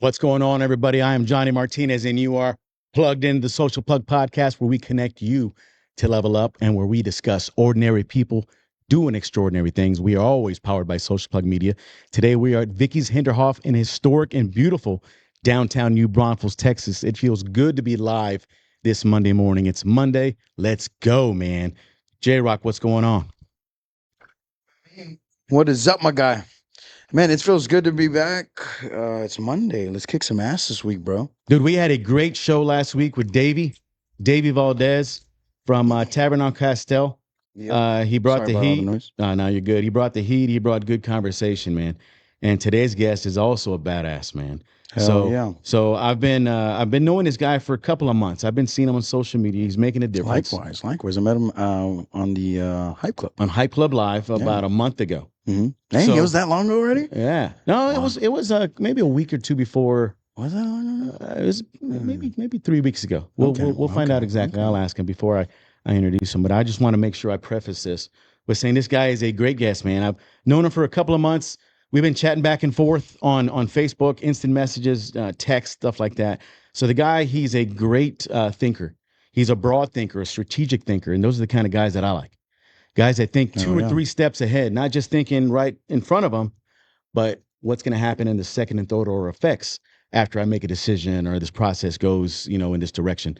What's going on, everybody? I am Johnny Martinez, and you are plugged into the Social Plug Podcast, where we connect you to level up and where we discuss ordinary people doing extraordinary things. We are always powered by Social Plug Media. Today, we are at Vicky's Hinterhof in historic and beautiful downtown New Braunfels, Texas. It feels good to be live this Monday morning. It's Monday. Let's go, man. J-Rock, what's going on? What is up, my guy? Man, it feels good to be back. It's Monday. Let's kick some ass this week, bro. Dude, we had a great show last week with Davey Valdez from Tavern on Castell. Yep. He brought Sorry the about all the heat. noise. No, you're good. He brought the heat. He brought good conversation, man. And today's guest is also a badass, man. Hell yeah. So I've been knowing this guy for a couple of months. I've been seeing him on social media. He's making a difference. Likewise. I met him on the Hype Club. On Hype Club Live about a month ago. Mm-hmm. Dang, So- it was that long ago already? Yeah. No, Wow. it was maybe a week or two before. Was that long ago? It was maybe 3 weeks ago. We'll find out exactly. Okay. I'll ask him before I introduce him. But I just want to make sure I preface this with saying this guy is a great guest, man. I've known him for a couple of months. We've been chatting back and forth on Facebook, instant messages, text, stuff like that. So the guy, he's a great thinker. He's a broad thinker, a strategic thinker, and those are the kind of guys that I like. Guys that think two or three steps ahead, not just thinking right in front of them, but what's going to happen in the second and third order effects after I make a decision or this process goes, in this direction.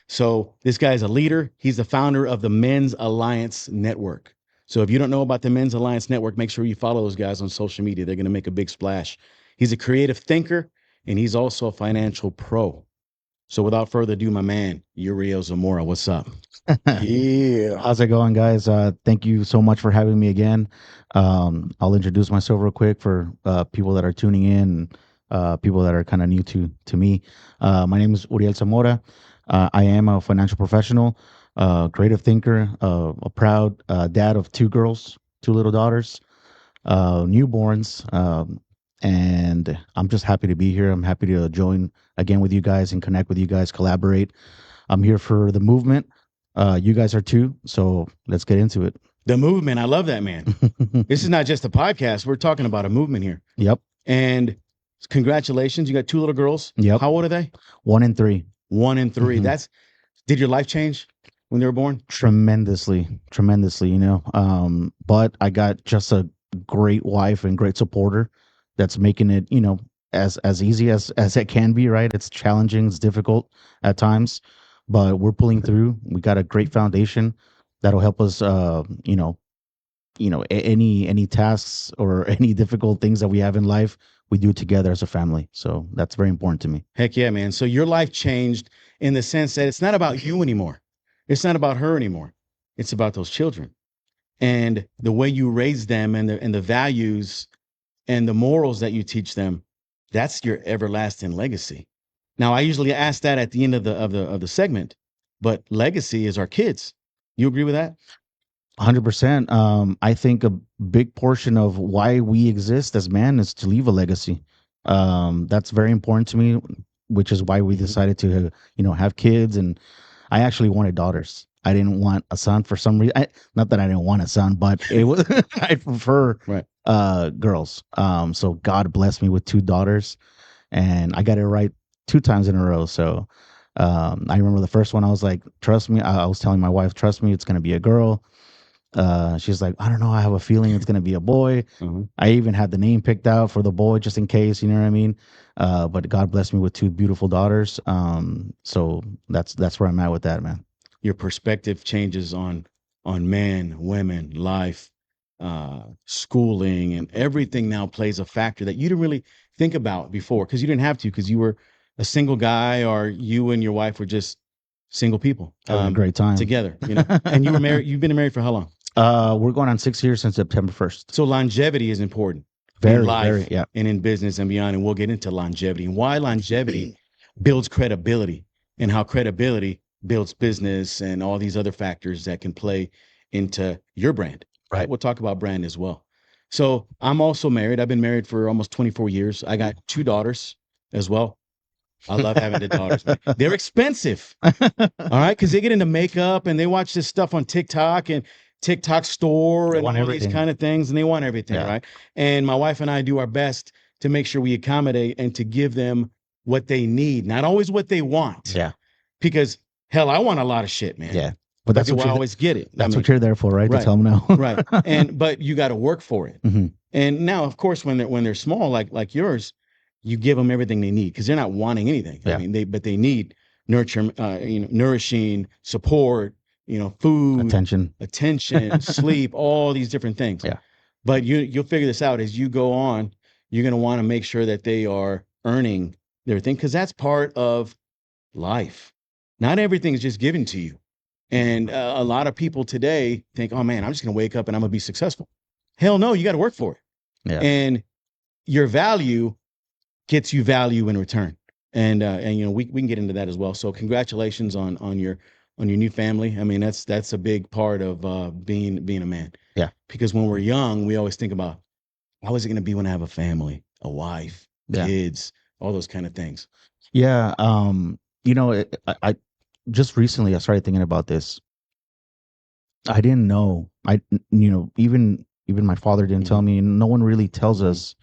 So this guy is a leader. He's the founder of the Men's Alliance Network. So if you don't know about the Men's Alliance Network, make sure you follow those guys on social media. They're going to make a big splash. He's a creative thinker, and he's also a financial pro. So without further ado, my man, Uriel Zamora, what's up? Yeah. How's it going, guys? Thank you so much for having me again. I'll introduce myself real quick for people that are tuning in, people that are kind of new to me. My name is Uriel Zamora. I am a financial professional, creative thinker, a proud dad of two girls, two little daughters, newborns, and I'm just happy to be here. I'm happy to join again with you guys and connect with you guys, collaborate. I'm here for the movement. You guys are too, so let's get into it. The movement. I love that, man. This is not just a podcast. We're talking about a movement here. Yep. And congratulations. You got two little girls. Yep. How old are they? 1 and 3. 1 and 3. Mhm. Did your life change when they were born? Tremendously, but I got just a great wife and great supporter that's making it, as easy as it can be, right? It's challenging, it's difficult at times, but we're pulling through. We got a great foundation that'll help us, any tasks or any difficult things that we have in life, we do it together as a family. So that's very important to me. Heck yeah, man. So your life changed in the sense that it's not about you anymore. It's not about her anymore. It's about those children and the way you raise them and the values and the morals that you teach them. That's your everlasting legacy. Now, I usually ask that at the end of the segment, but legacy is our kids. You agree with that? 100%. I think a big portion of why we exist as men is to leave a legacy. That's very important to me, which is why we decided to, have kids. And I actually wanted daughters. I didn't want a son for some reason. Not that I didn't want a son, but it was I prefer girls. So God blessed me with 2 daughters, and I got it right 2 times in a row. So I remember the first one. I was like, "Trust me." I was telling my wife, "Trust me, it's gonna be a girl." She's like, "I don't know. I have a feeling it's gonna be a boy." Mm-hmm. I even had the name picked out for the boy just in case. You know what I mean? But God blessed me with 2 beautiful daughters. So that's where I'm at with that, man. Your perspective changes on men, women, life, schooling, and everything now plays a factor that you didn't really think about before because you didn't have to because you were a single guy or you and your wife were just single people. Having a great time together, And you were married. You've been married for how long? We're going on 6 years since September 1st. So longevity is important Very, in life very, yeah. and in business and beyond. And we'll get into longevity and why longevity builds credibility and how credibility builds business and all these other factors that can play into your brand. Right. We'll talk about brand as well. So I'm also married. I've been married for almost 24 years. I got 2 daughters as well. I love having the daughters. Man. They're expensive. All right. Because they get into makeup and they watch this stuff on TikTok and TikTok store and all these kind of things. And they want everything. Right. And my wife and I do our best to make sure we accommodate and to give them what they need, not always what they want. Yeah. Because hell, I want a lot of shit, man. Yeah. But that's do what I you're, always get it. that's what you're there for, right? right. To tell them no. Right. But you got to work for it. Mhm. And now, of course, when they're small, like yours, you give them everything they need because they're not wanting anything. Yeah. I mean, they need nurture, nourishing, support, food, attention, sleep, all these different things. Yeah. But you'll figure this out as you go on. You're going to want to make sure that they are earning their thing because that's part of life. Not everything is just given to you. And a lot of people today think, oh man, I'm just going to wake up and I'm going to be successful. Hell no, you got to work for it. Yeah. And your value gets you value in return. And we can get into that as well. So congratulations on your new family. I mean, that's a big part of being a man. Yeah. Because when we're young, we always think about how is it going to be when I have a family, a wife, kids, all those kind of things. Yeah. I just recently I started thinking about this. I didn't know. Even my father didn't tell me, and no one really tells us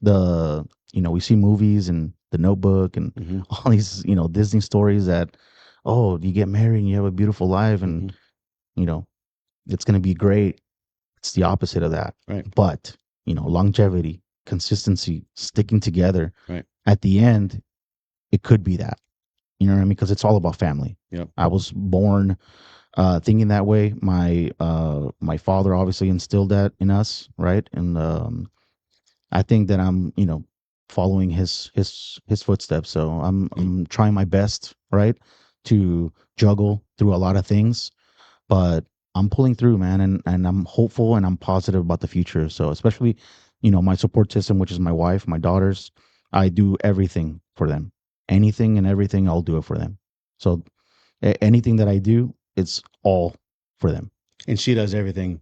we see movies and The Notebook and all these, Disney stories that, oh, you get married and you have a beautiful life and, it's going to be great. It's the opposite of that. Right. But, longevity, consistency, sticking together. Right. At the end, it could be that. You know what I mean? Because it's all about family. Yep. I was born thinking that way. My father obviously instilled that in us, right? And I think that I'm, following his footsteps. So I'm trying my best, right, to juggle through a lot of things, but I'm pulling through, man, and I'm hopeful and I'm positive about the future. So especially, my support system, which is my wife, my daughters, I do everything for them. Anything and everything, I'll do it for them. So anything that I do, it's all for them. And she does everything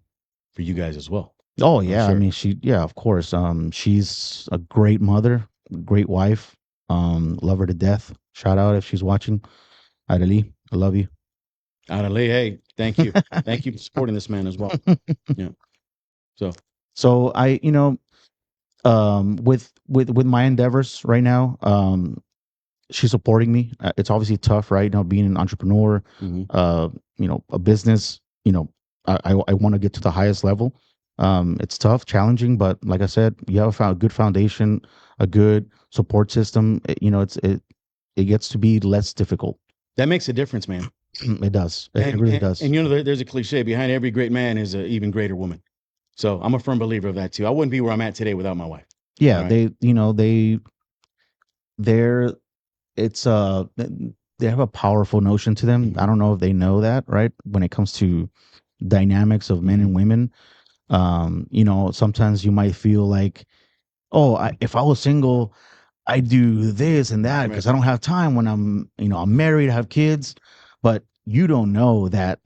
for you guys as well. Oh yeah, sure. I mean of course. She's a great mother, great wife. Love her to death. Shout out if she's watching. Adeli, I love you. Adeli, hey, thank you. Thank you for supporting this man as well. Yeah. So I, with my endeavors right now, she's supporting me. It's obviously tough, right? Being an entrepreneur, a business, I want to get to the highest level. It's tough, challenging, but like I said, you have a good foundation, a good support system. It gets to be less difficult. That makes a difference, man. It does. It really does. And there's a cliche: behind every great man is an even greater woman. So I'm a firm believer of that too. I wouldn't be where I'm at today without my wife. Yeah, right? They have a powerful notion to them. I don't know if they know that, right? When it comes to dynamics of men and women, sometimes you might feel like, oh, if I was single, I do this and that because I don't have time when I'm married, I have kids. But you don't know that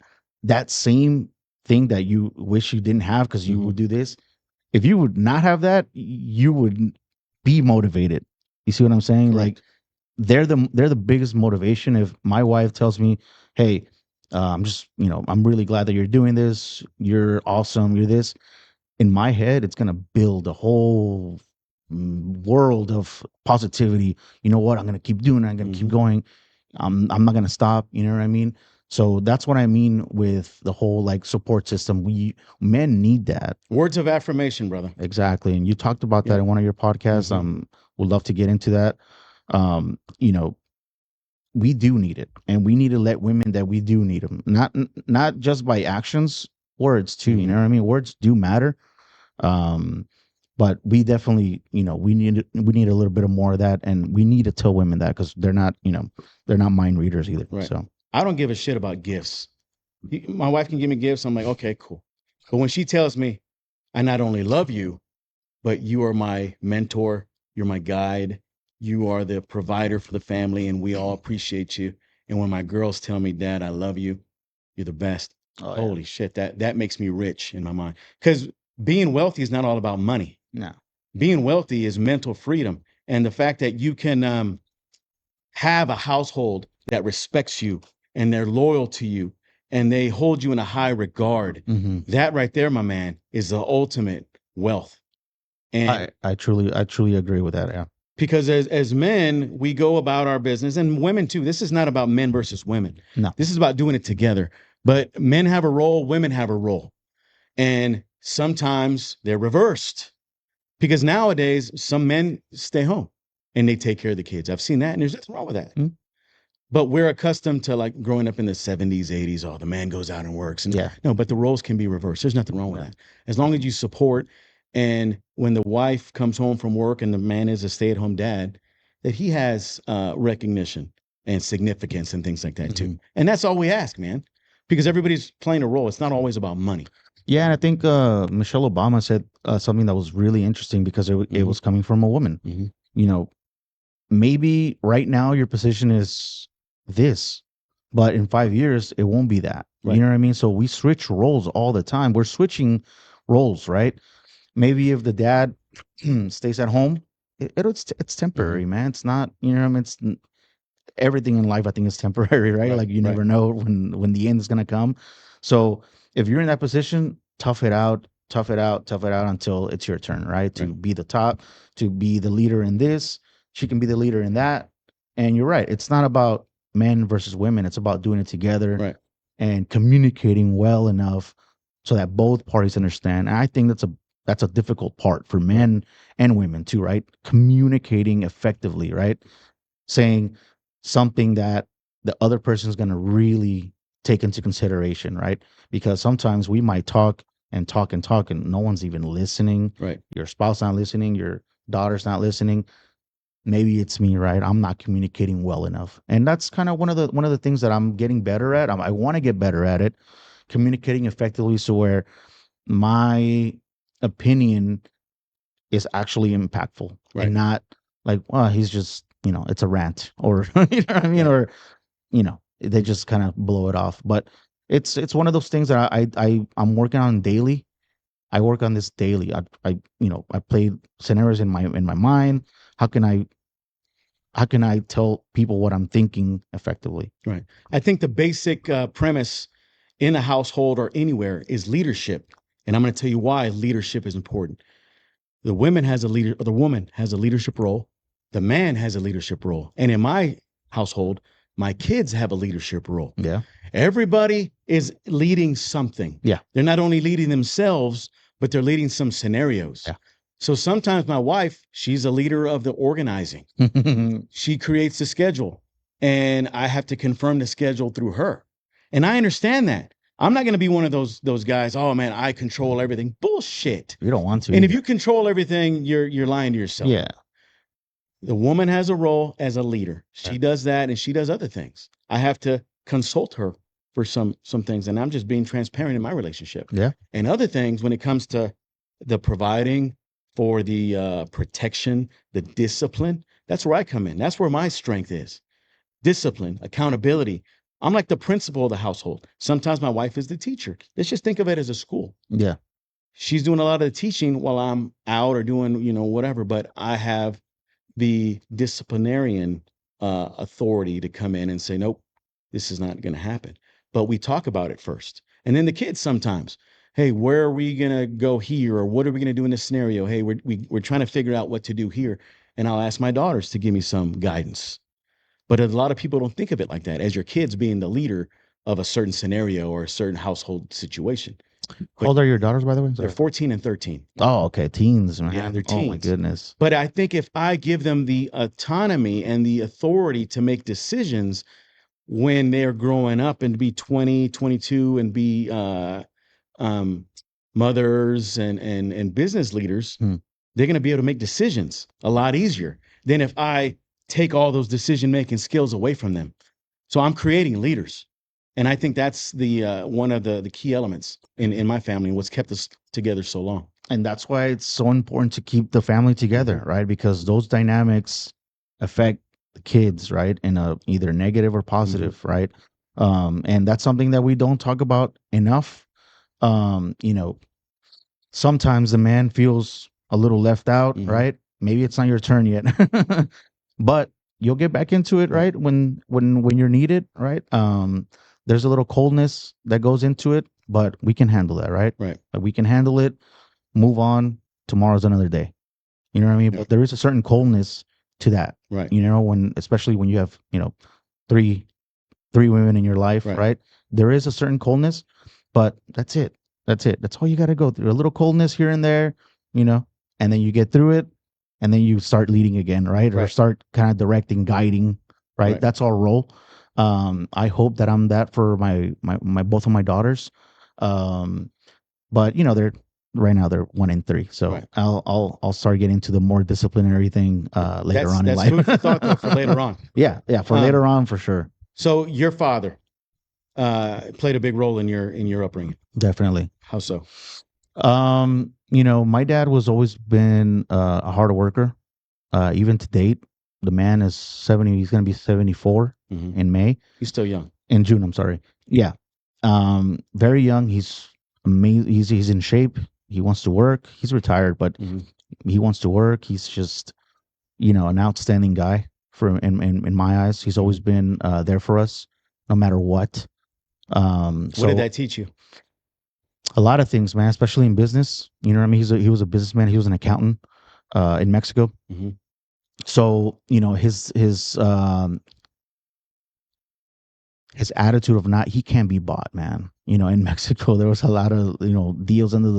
same thing that you wish you didn't have because you would do this. If you would not have that, you would be motivated. You see what I'm saying? Correct. Like they're the biggest motivation. If my wife tells me, hey, I'm just, I'm really glad that you're doing this. You're awesome. You're this. In my head, it's going to build a whole world of positivity. You know what? I'm going to keep doing it. I'm going to keep going. I'm not going to stop. You know what I mean? So that's what I mean with the whole like support system. Men need that. Words of affirmation, brother. Exactly. And you talked about that in one of your podcasts. Would love to get into that. We do need it, and we need to let women that we do need them, not just by actions, words too. You know what I mean? Words do matter. But we definitely, we need a little bit of more of that, and we need to tell women that because they're not mind readers either. Right. So I don't give a shit about gifts. My wife can give me gifts. I'm like, okay, cool. But when she tells me, I not only love you, but you are my mentor, you're my guide, you are the provider for the family, and we all appreciate you. And when my girls tell me, Dad, I love you, you're the best. Oh, holy shit, that makes me rich in my mind. Because being wealthy is not all about money. No. Being wealthy is mental freedom. And the fact that you can have a household that respects you and they're loyal to you and they hold you in a high regard. That right there, my man, is the ultimate wealth. And I truly agree with that. Yeah. because as men, we go about our business, and women too. This is not about men versus women. No. This is about doing it together. But men have a role, women have a role. And sometimes they're reversed because nowadays some men stay home and they take care of the kids. I've seen that, and there's nothing wrong with that. Mm. But we're accustomed to like growing up in the 70s, 80s. Oh, the man goes out and works. And Yeah. no, but the roles can be reversed. There's nothing wrong with that. As long as you support, and when the wife comes home from work and the man is a stay-at-home dad, that he has recognition and significance and things like that too. Mhm. And that's all we ask, man, because everybody's playing a role. It's not always about money. Yeah, and I think Michelle Obama said something that was really interesting because it Mhm. was coming from a woman. Mhm. You know, maybe right now your position is this, but in 5 years it won't be that. Right. You know what I mean? So we switch roles all the time. We're switching roles, right? Maybe if the dad stays at home, it's temporary, man. It's not, you know what I mean? It's everything in life I think is temporary, right? Right, Like you right. never know when the end is gonna come. So if you're in that position, tough it out until it's your turn, right? To Right. be the top, to be the leader in this. She can be the leader in that. And you're right. It's not about men versus women. It's about doing it together Right. and communicating well enough so that both parties understand. And I think that's a difficult part for men and women too, right? Communicating effectively, right? Saying something that the other person is going to really take into consideration, right? Because sometimes we might talk and talk and talk and no one's even listening. Right. Your spouse not listening, your daughter's not listening. Maybe it's me, right? I'm not communicating well enough. And that's kind of one of the things that I'm getting better at. I want to get better at it, communicating effectively so where my opinion is actually impactful Right. and not like, well, he's just, it's a rant or you know what I mean? Right. Or, they just kind of blow it off. But it's one of those things that I'm working on daily. I work on this daily. I play scenarios in my mind. How can I tell people what I'm thinking effectively? Right. I think the basic premise in a household or anywhere is leadership. And I'm going to tell you why leadership is important. The woman has a leadership role. The man has a leadership role. And in my household, my kids have a leadership role. Yeah. Everybody is leading something. Yeah. They're not only leading themselves, but they're leading some scenarios. Yeah. So sometimes my wife, she's a leader of the organizing. She creates the schedule and I have to confirm the schedule through her. And I understand that. I'm not going to be one of those guys, oh man, I control everything. Bullshit. You don't want to. And if either. you control everything, you're lying to yourself. Yeah. The woman has a role as a leader. She does that and she does other things. I have to consult her for some things, and I'm just being transparent in my relationship. Yeah. And other things when it comes to the providing for the protection, the discipline, that's where I come in. That's where my strength is. Discipline, accountability. I'm like the principal of the household. Sometimes my wife is the teacher. Let's just think of it as a school. Yeah. She's doing a lot of the teaching while I'm out or doing, whatever, but I have the disciplinarian authority to come in and say, nope, this is not going to happen. But we talk about it first. And then the kids sometimes, hey, where are we going to go here? Or what are we going to do in this scenario? Hey, we're trying to figure out what to do here. And I'll ask my daughters to give me some guidance. But a lot of people don't think of it like that, as your kids being the leader of a certain scenario or a certain household situation. How old are your daughters, by the way? They're 14 and 13. Oh, okay. Teens, man. Yeah, they're Oh my teens. goodness. But I think if I give them the autonomy and the authority to make decisions when they're growing up and be 20, 22 and be mothers and business leaders, they're going to be able to make decisions a lot easier than if I take all those decision-making skills away from them. So I'm creating leaders. And I think that's the one of the key elements in my family and what's kept us together so long. And that's why it's so important to keep the family together, right? Because those dynamics affect the kids, right? In a either negative or positive, right? And that's something that we don't talk about enough. Sometimes the man feels a little left out, right? Maybe it's not your turn yet, but you'll get back into it, right? When you're needed, right? There's a little coldness that goes into it, but we can handle that, right? Right. We can handle it. Move on. Tomorrow's another day. You know what I mean? Yeah. But there is a certain coldness to that. Right. You know, especially when you have, three women in your life, Right. right? There is a certain coldness, but that's it. That's it. That's all you got to go through. A little coldness here and there, and then you get through it, and then you start leading again, right? Or Right. start kind of directing, guiding, right? Right. That's our role. I hope that I'm that for my both of my daughters. But they're right now they're 1 and 3, so Right. I'll start getting to the more disciplinary thing later on in life. That's food for thought though for later on. Yeah, for later on for sure. So your father played a big role in your upbringing. Definitely. How so? My dad was always been a hard worker, even to date. The man is 70. He's going to be 74 Mm-hmm. in May. He's still young. In June, I'm sorry. Yeah. Very young. He's amazing. He's in shape. He wants to work. He's retired, but Mhm. he wants to work. He's just, an outstanding guy in my eyes. He's always been there for us, no matter what. What did that teach you? A lot of things, man, especially in business. You know what I mean? He was a businessman. He was an accountant in Mexico. Mhm. So, his attitude of he can't be bought, man. In Mexico, there was a lot of, deals under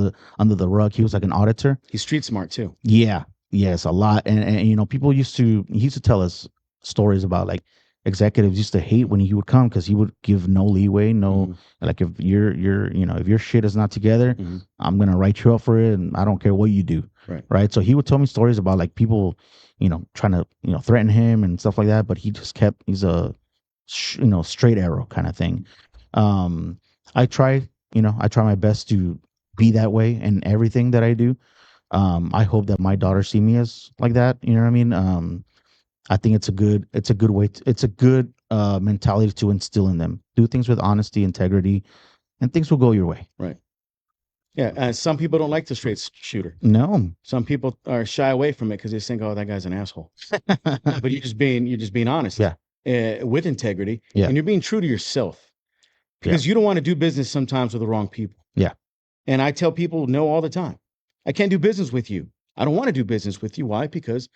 the rug. He was like an auditor. He's street smart too. Yeah. Yes, a lot. And people he used to tell us stories about like executives used to hate when he would come because he would give no leeway, no, like if if your shit is not together, Mhm. I'm going to write you up for it and I don't care what you do. Right. So he would tell me stories about like people, trying to, threaten him and stuff like that. But he just he's a, straight arrow kind of thing. I try my best to be that way in everything that I do. I hope that my daughters see me as like that. You know what I mean? I think it's a good way. It's a good mentality to instill in them. Do things with honesty, integrity, and things will go your way. Right. Yeah. Some people don't like the straight shooter. No. Some people are shy away from it because they think, "Oh, that guy's an asshole." But you're just being honest. Yeah. With integrity. Yeah. And you're being true to yourself because you don't want to do business sometimes with the wrong people. Yeah. And I tell people no all the time. I can't do business with you. I don't want to do business with you. Why? Because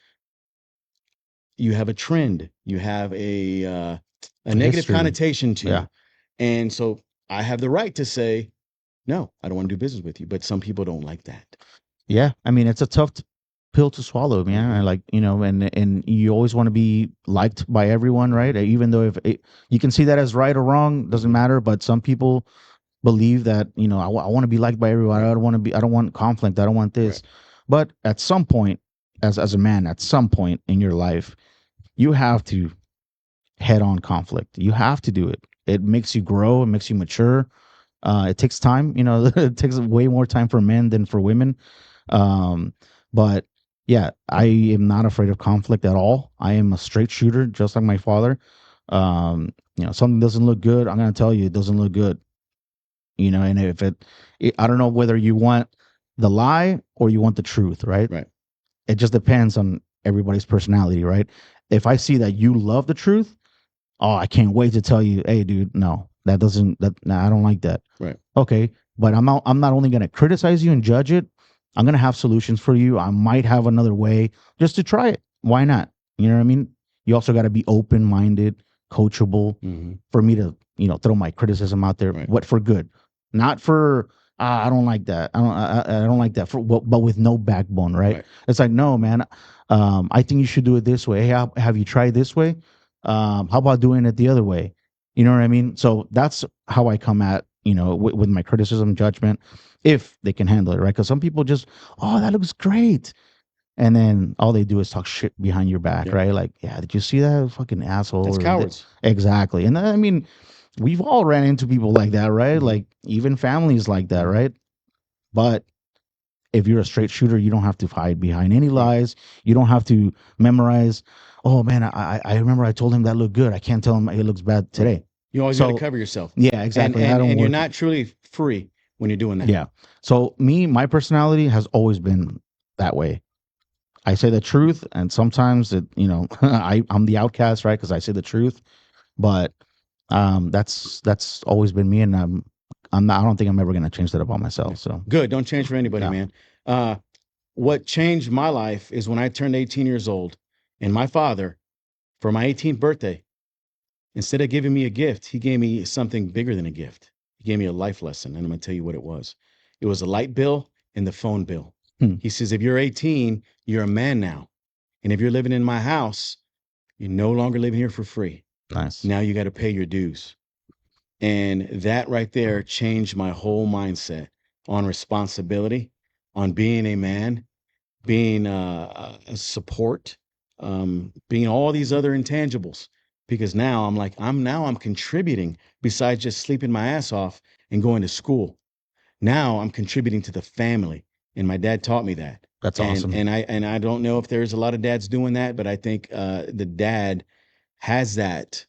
you have a trend. You have a negative History. connotation to Yeah. you. And so I have the right to say, no, I don't want to do business with you. But some people don't like that. Yeah. I mean, it's a tough pill to swallow, man. Mhm. Like, and you always want to be liked by everyone, right? Even though you can see that as right or wrong, doesn't matter. But some people believe that, I want to be liked by everyone. I don't want conflict. I don't want this. Right. But at some point, as a man, at some point in your life, you have to head on conflict. You have to do it. It makes you grow. It makes you mature. It takes time. It takes way more time for men than for women. But yeah, I am not afraid of conflict at all. I am a straight shooter, just like my father. Something doesn't look good, I'm going to tell you it doesn't look good. And if I don't know whether you want the lie or you want the truth, right? Right. It just depends on everybody's personality, right? If I see that you love the truth, oh, I can't wait to tell you, hey, dude, no, I don't like that. Right. Okay, but I'm not only going to criticize you and judge it. I'm going to have solutions for you. I might have another way just to try it. Why not? You know what I mean? You also got to be open-minded, coachable Mhm. for me to, throw my criticism out there, Right. what for good, not for, I don't like that. I don't like that but with no backbone. Right. It's like, no, man, I think you should do it this way. Hey, have you tried this way? How about doing it the other way? You know what I mean? So that's how I come at, with my criticism, judgment, if they can handle it, right? Because some people just, oh, that looks great. And then all they do is talk shit behind your back, Yeah. right? Like, yeah, did you see that fucking asshole? That's cowards. Exactly. And I mean, we've all ran into people like that, right? Mhm. Like even families like that, right? But if you're a straight shooter, you don't have to hide behind any lies. You don't have to memorize. Oh man, I remember I told him that looked good. I can't tell him it looks bad today. You always got to cover yourself. Yeah, exactly. And you're not truly free when you're doing that. Yeah. So my personality has always been that way. I say the truth, and sometimes I'm the outcast, right? Because I say the truth. But that's always been me, and I'm not. I don't think I'm ever going to change that about myself. So Good. Don't change for anybody, Yeah. man. what changed my life is when I turned 18 years old, and my father, for my 18th birthday, instead of giving me a gift, he gave me something bigger than a gift. He gave me a life lesson, and I'm going to tell you what it was. It was a light bill and the phone bill. He says, if you're 18, you're a man now. And if you're living in my house, you're no longer living here for free. Nice. Now you got to pay your dues. And that right there changed my whole mindset on responsibility, on being a man, being a support, being all these other intangibles. Because now I'm contributing besides just sleeping my ass off and going to school. Now I'm contributing to the family. And my dad taught me that. That's awesome. And I don't know if there's a lot of dads doing that, but I think the dad has that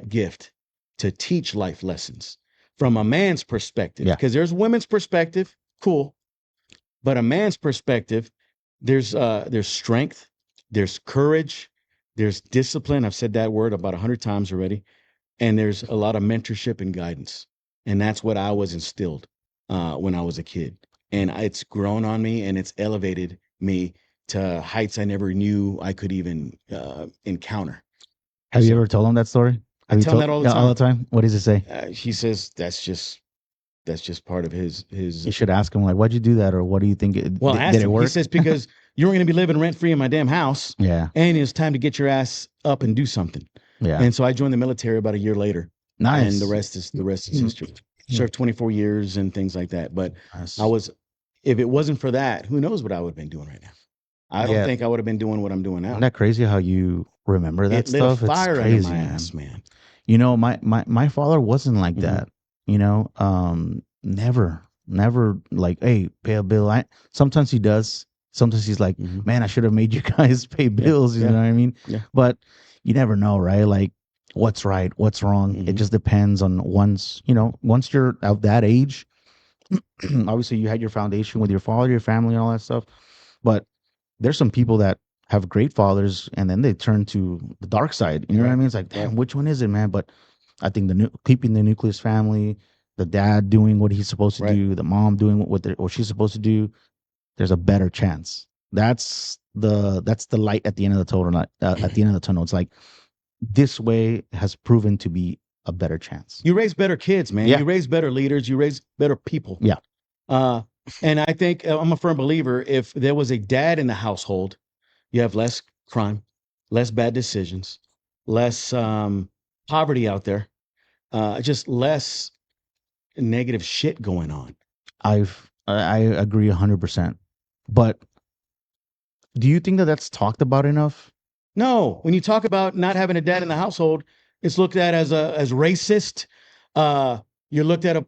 gift to teach life lessons from a man's perspective. Yeah. Because there's women's perspective, cool, but a man's perspective, there's strength, there's courage, there's discipline. I've said that word about 100 times already, and there's a lot of mentorship and guidance, and that's what I was instilled when I was a kid. And it's grown on me, and it's elevated me to heights I never knew I could even encounter. Have you ever told him that story? I tell him that all the time. All the time. What does he say? He says that's just part of his. You should ask him, like, why'd you do that, or what do you think? Did it work? He says because you weren't going to be living rent free in my damn house. Yeah. And it's time to get your ass up and do something. Yeah. And so I joined the military about a year later. Nice. And the rest is history. Served 24 years and things like that. But Nice. if it wasn't for that, who knows what I would have been doing right now? I don't think I would have been doing what I'm doing now. Isn't that crazy how you remember that stuff? Lit a fire it's crazy, under my man. ass, man. You know, my father wasn't like that. You know, never like, hey, pay a bill. Sometimes he does. Sometimes he's like, man, I should have made you guys pay bills. You know what I mean? Yeah. But you never know, right? Like, what's right, what's wrong. It just depends on once you're of that age. Obviously, you had your foundation with your father, your family, and all that stuff. But there's some people that have great fathers, and then they turn to the dark side. You know what I mean? It's like, damn, which one is it, man? But I think keeping the nucleus family, the dad doing what he's supposed to do, the mom doing what she's supposed to do, there's a better chance. That's the light at the end of the tunnel. At the end of the tunnel, it's like this way has proven to be a better chance. You raise better kids, man. Yeah. You raise better leaders. You raise better people. Yeah. And I think I'm a firm believer, if there was a dad in the household, you have less crime, less bad decisions, less poverty out there, just less negative shit going on. I agree 100%. But do you think that that's talked about enough? No. When you talk about not having a dad in the household, it's looked at as racist. You're looked at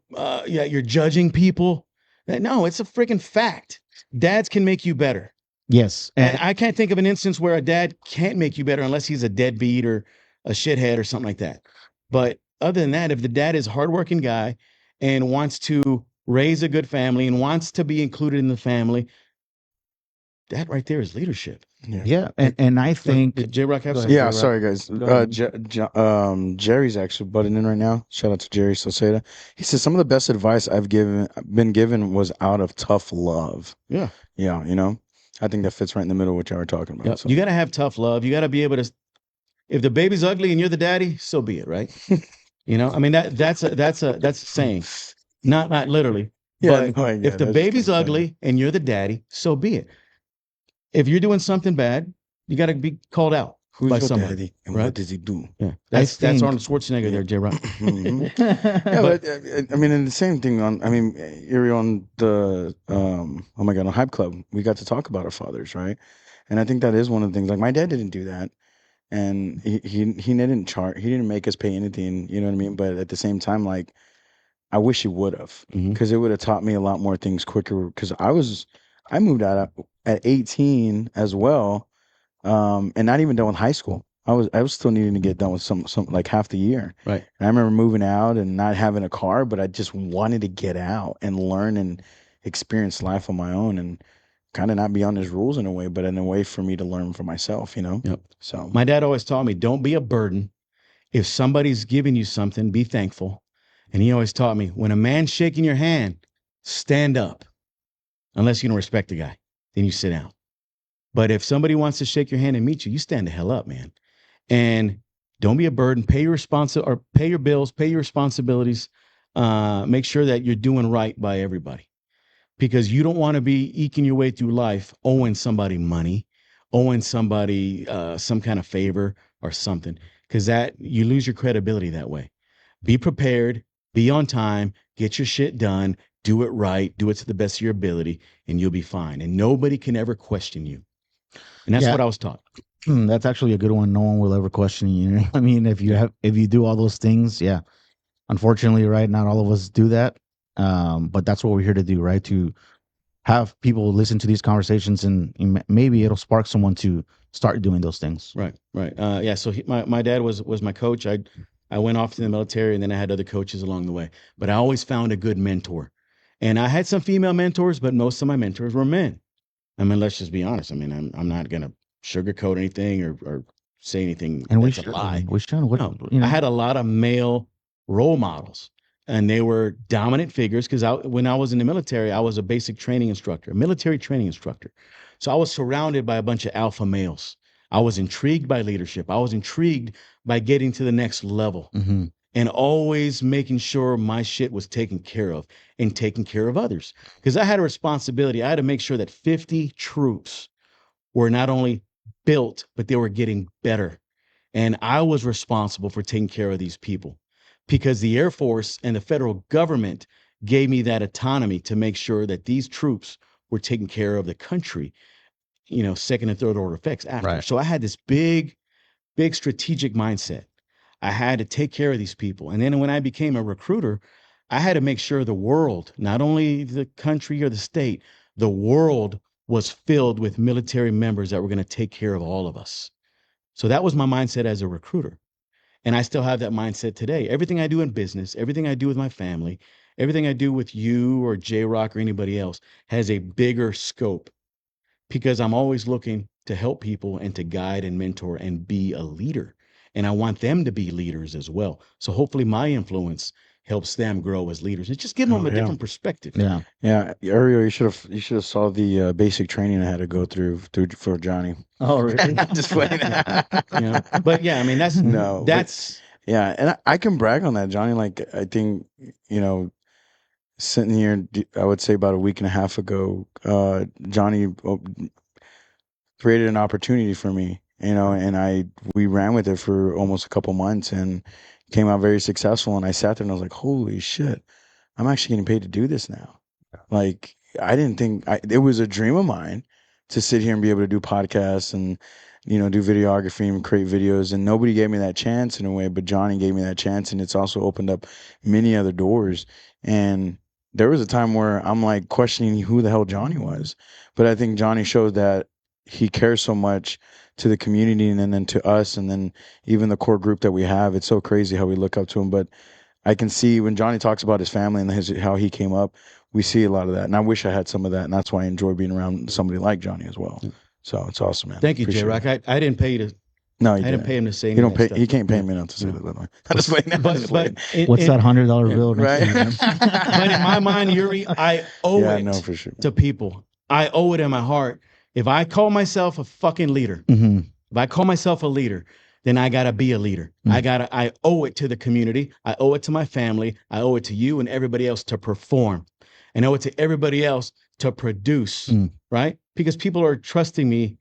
you're judging people. No, it's a freaking fact. Dads can make you better. Yes. And I can't think of an instance where a dad can't make you better unless he's a deadbeat or a shithead or something like that. But other than that, if the dad is a hardworking guy and wants to raise a good family and wants to be included in the family, that right there is leadership. Yeah. And I think did J-Rock have something? Yeah, sorry guys. Jerry's actually butting in right now. Shout out to Jerry Soseda. He says some of the best advice I've been given was out of tough love. Yeah. Yeah, you know. I think that fits right in the middle of what y'all were talking about. Yep. So. You got to have tough love. You got to be able to. If the baby's ugly and you're the daddy, so be it, right? You know, I mean that's a saying, not literally. Yeah, but if the baby's ugly and you're the daddy, so be it. If you're doing something bad, you got to be called out. Who's by your somebody, daddy and right? what does he do? Yeah, that's Arnold Schwarzenegger there, J-Rock. Yeah, but I mean, and the same thing Uriel on the on Hype Club, we got to talk about our fathers, right? And I think that is one of the things. Like my dad didn't do that, and he didn't he didn't make us pay anything, you know what I mean? But at the same time, like I wish he would have, because it would have taught me a lot more things quicker. Because I moved out at 18 as well. And not even done with high school. I was still needing to get done with some like half the year. Right. And I remember moving out and not having a car, but I just wanted to get out and learn and experience life on my own and kind of not be on his rules in a way, but in a way for me to learn for myself, you know? Yep. So my dad always taught me, don't be a burden. If somebody's giving you something, be thankful. And he always taught me, when a man's shaking your hand, stand up. Unless you don't respect the guy. then you sit down. But if somebody wants to shake your hand and meet you, you stand the hell up, man. And don't be a burden. Pay your pay your bills, pay your responsibilities. Make sure that you're doing right by everybody, because you don't want to be eking your way through life owing somebody money, owing somebody some kind of favor or something, because that you lose your credibility that way. Be prepared, be on time, get your shit done, do it right, do it to the best of your ability, and you'll be fine. And nobody can ever question you. And that's what I was taught. That's actually a good one. No one will ever question you. I mean, if you do all those things, yeah. Unfortunately, right, not all of us do that. But that's what we're here to do, right? To have people listen to these conversations, and maybe it'll spark someone to start doing those things. Right. Yeah. So my dad was my coach. I went off to the military, and then I had other coaches along the way. But I always found a good mentor, and I had some female mentors, but most of my mentors were men. I mean, let's just be honest. I mean, I'm not gonna sugarcoat anything or say anything And that's a lie. We should. What, No, you know? I had a lot of male role models, and they were dominant figures, because when I was in the military, I was a basic training instructor, a military training instructor. So I was surrounded by a bunch of alpha males. I was intrigued by leadership. I was intrigued by getting to the next level, and always making sure my shit was taken care of and taking care of others. Because I had a responsibility. I had to make sure that 50 troops were not only built, but they were getting better. And I was responsible for taking care of these people, because the Air Force and the federal government gave me that autonomy to make sure that these troops were taking care of the country, second and third order effects after. Right. So I had this big strategic mindset. I had to take care of these people. And then when I became a recruiter, I had to make sure the world, not only the country or the state, the world was filled with military members that were going to take care of all of us. So that was my mindset as a recruiter. And I still have that mindset today. Everything I do in business, everything I do with my family, everything I do with you or J-Rock or anybody else has a bigger scope, because I'm always looking to help people and to guide and mentor and be a leader. And I want them to be leaders as well. So hopefully my influence helps them grow as leaders. It's just giving them a different perspective. Yeah. Uriel, you should have saw the basic training I had to go through for Johnny. Oh, really? Just playing. But yeah, I mean, yeah, and I can brag on that, Johnny. Like, I think, sitting here, I would say about a week and a half ago, Johnny created an opportunity for me, and we ran with it for almost a couple months and came out very successful. And I sat there and I was like, holy shit, I'm actually getting paid to do this now. Like, I didn't think it was a dream of mine to sit here and be able to do podcasts and, do videography and create videos. And nobody gave me that chance in a way, but Johnny gave me that chance. And it's also opened up many other doors. And there was a time where I'm like questioning who the hell Johnny was. But I think Johnny showed that he cares so much to the community and then to us, and then even the core group that we have. It's so crazy how we look up to him. But I can see when Johnny talks about his family and how he came up, we see a lot of that. And I wish I had some of that. And that's why I enjoy being around somebody like Johnny as well. So it's awesome, man. Thank you, J-Rock. I didn't pay you to. No, I didn't pay him to say anything. Stuff. He can't pay me not to say that. By the way. I'm just playing. What's that $100 bill? Right. But in my mind, Yuri, I owe it for sure. to people. I owe it in my heart. If I call myself a fucking leader, if I call myself a leader, then I gotta be a leader. I owe it to the community. I owe it to my family. I owe it to you and everybody else to perform. And I owe it to everybody else to produce, right? Because people are trusting me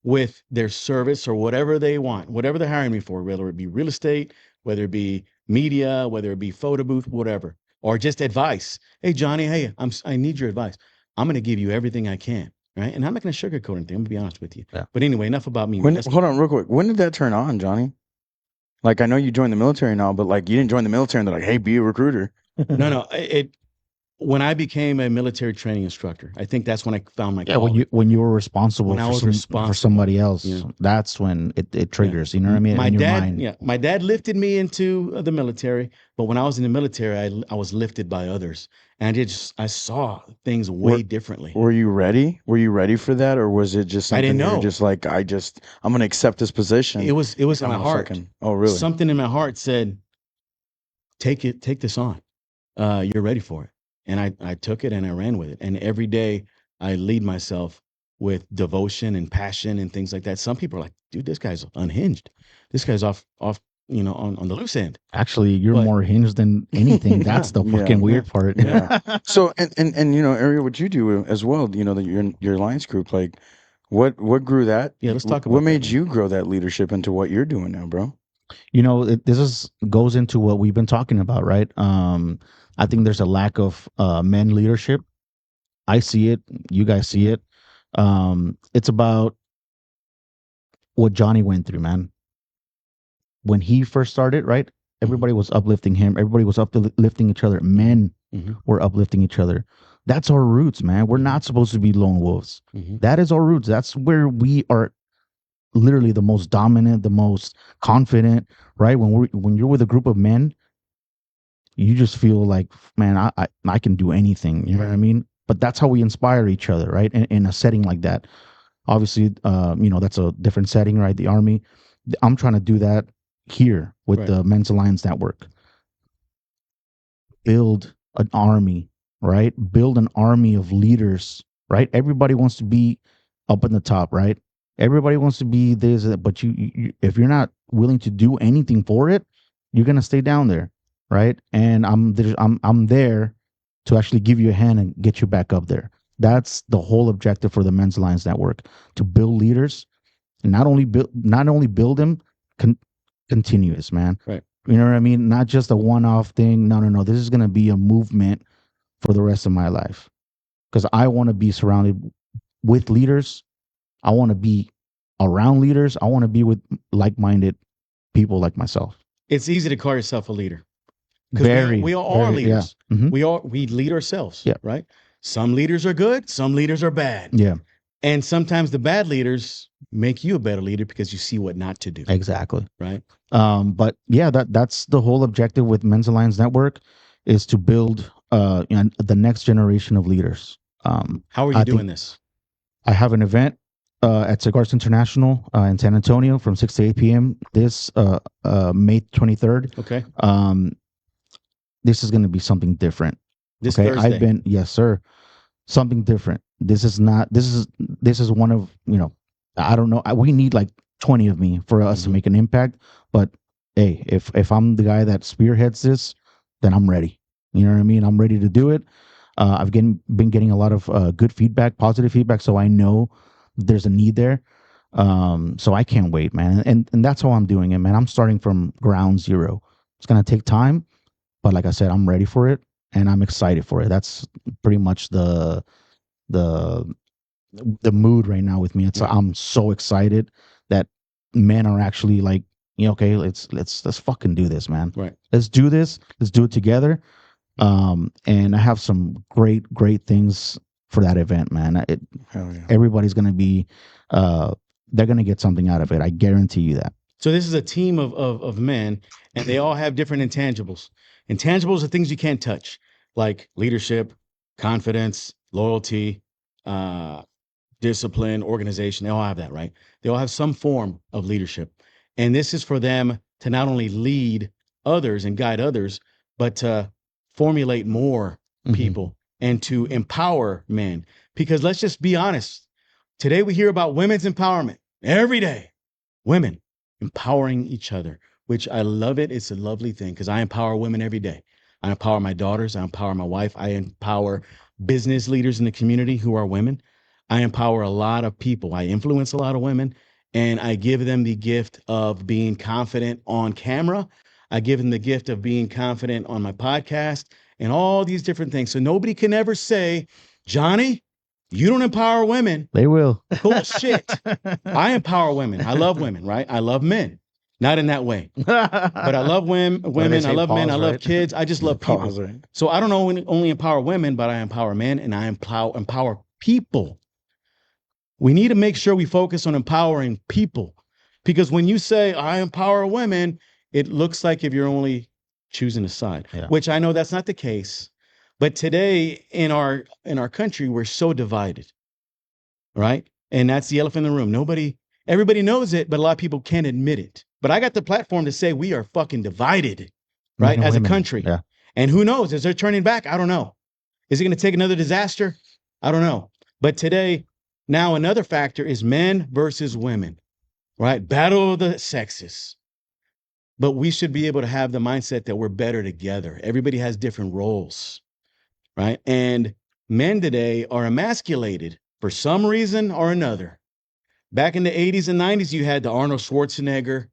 with their service or whatever they want, whatever they're hiring me for, whether it be real estate, whether it be media, whether it be photo booth, whatever, or just advice. Hey, Johnny, hey, I need your advice. I'm going to give you everything I can, right? And I'm not going to sugarcoat anything. I'm going to be honest with you. Yeah. But anyway, enough about me. Hold on real quick. When did that turn on, Johnny? Like, I know you joined the military now, but like you didn't join the military and they're like, hey, be a recruiter. No. When I became a military training instructor, I think that's when I found my calling. When you were responsible for somebody else, that's when it triggers. You know what I mean? My dad lifted me into the military, but when I was in the military, I was lifted by others, and I saw things way differently. Were you ready? Were you ready for that, or was it just something I didn't know? Just like I'm going to accept this position. It was in my heart. Oh, really? Something in my heart said, take this on. You're ready for it. And I took it and I ran with it. And every day I lead myself with devotion and passion and things like that. Some people are like, dude, this guy's unhinged. This guy's off, on the loose end. Actually, you're But- more hinged than anything. That's the fucking weird part. Yeah. So, and Ariel, what you do as well, your alliance group, like, what grew that? Yeah, let's talk about what made that, you grow that leadership into what you're doing now, bro. This goes into what we've been talking about, right? I think there's a lack of men leadership. I see it. You guys see it. It's about what Johnny went through, man. When he first started, right? Everybody was uplifting him. Everybody was uplifting each other. Men were uplifting each other. That's our roots, man. We're not supposed to be lone wolves. That is our roots. That's where we are literally the most dominant, the most confident, right? When you're with a group of men, you just feel like, man, I can do anything. You know what I mean? But that's how we inspire each other, right? In a setting like that. Obviously, that's a different setting, right? The Army. I'm trying to do that here with the Men's Alliance Network. Build an army, right? Build an army of leaders, right? Everybody wants to be up in the top, right? Everybody wants to be this, but you if you're not willing to do anything for it, you're gonna stay down there, right? And I'm there to actually give you a hand and get you back up there. That's the whole objective for the Men's Alliance Network, to build leaders, and not only build them, continuous, man. Right. You know what I mean? Not just a one-off thing. No. This is gonna be a movement for the rest of my life, because I want to be surrounded with leaders. I want to be around leaders. I want to be with like-minded people like myself. It's easy to call yourself a leader. We all are leaders. Yeah. Mm-hmm. We lead ourselves. Yeah. Right. Some leaders are good. Some leaders are bad. Yeah. And sometimes the bad leaders make you a better leader because you see what not to do. Exactly. Right. But yeah, that's the whole objective with Men's Alliance Network, is to build the next generation of leaders. How are you doing this? I have an event at Cigars International in San Antonio from 6 to 8 p.m. this May 23rd. Okay. This is going to be something different. This Thursday. Yes, sir. Something different. This is one of, I don't know. We need like 20 of me for us to make an impact. But hey, if I'm the guy that spearheads this, then I'm ready. You know what I mean? I'm ready to do it. I've been getting a lot of good feedback, positive feedback. So I know there's a need there. So I can't wait, man. And that's how I'm doing it, man. I'm starting from ground zero. It's going to take time, but like I said, I'm ready for it and I'm excited for it. That's pretty much the mood right now with me. I'm so excited that men are actually like, okay, let's fucking do this, man. Right. Let's do this. Let's do it together. And I have some great things for that event, man. Hell yeah. Everybody's going to be, they're going to get something out of it. I guarantee you that. So this is a team of men, and they all have different intangibles. Intangibles are things you can't touch, like leadership, confidence, loyalty, discipline, organization. They all have that, right? They all have some form of leadership. And this is for them to not only lead others and guide others, but to formulate more people and to empower men. Because let's just be honest. Today we hear about women's empowerment every day. Women empowering each other, which I love it. It's a lovely thing because I empower women every day. I empower my daughters. I empower my wife. I empower business leaders in the community who are women. I empower a lot of people. I influence a lot of women, and I give them the gift of being confident on camera. I give them the gift of being confident on my podcast and all these different things. So nobody can ever say, Johnny, you don't empower women. They will. Bullshit. I empower women. I love women, right? I love men. Not in that way. But I love women. I love men. I love kids. I just love people. Right. So I don't only empower women, but I empower men and I empower people. We need to make sure we focus on empowering people. Because when you say, I empower women, it looks like if you're only choosing a side, which I know that's not the case. But today in our country, we're so divided, right? And that's the elephant in the room. Everybody knows it, but a lot of people can't admit it. But I got the platform to say we are fucking divided, right? As a country. Yeah. And who knows? Is there turning back? I don't know. Is it going to take another disaster? I don't know. But today, Now, another factor is men versus women, right? Battle of the sexes. But we should be able to have the mindset that we're better together. Everybody has different roles, right? And men today are emasculated for some reason or another. Back in the 80s and 90s, you had the Arnold Schwarzenegger,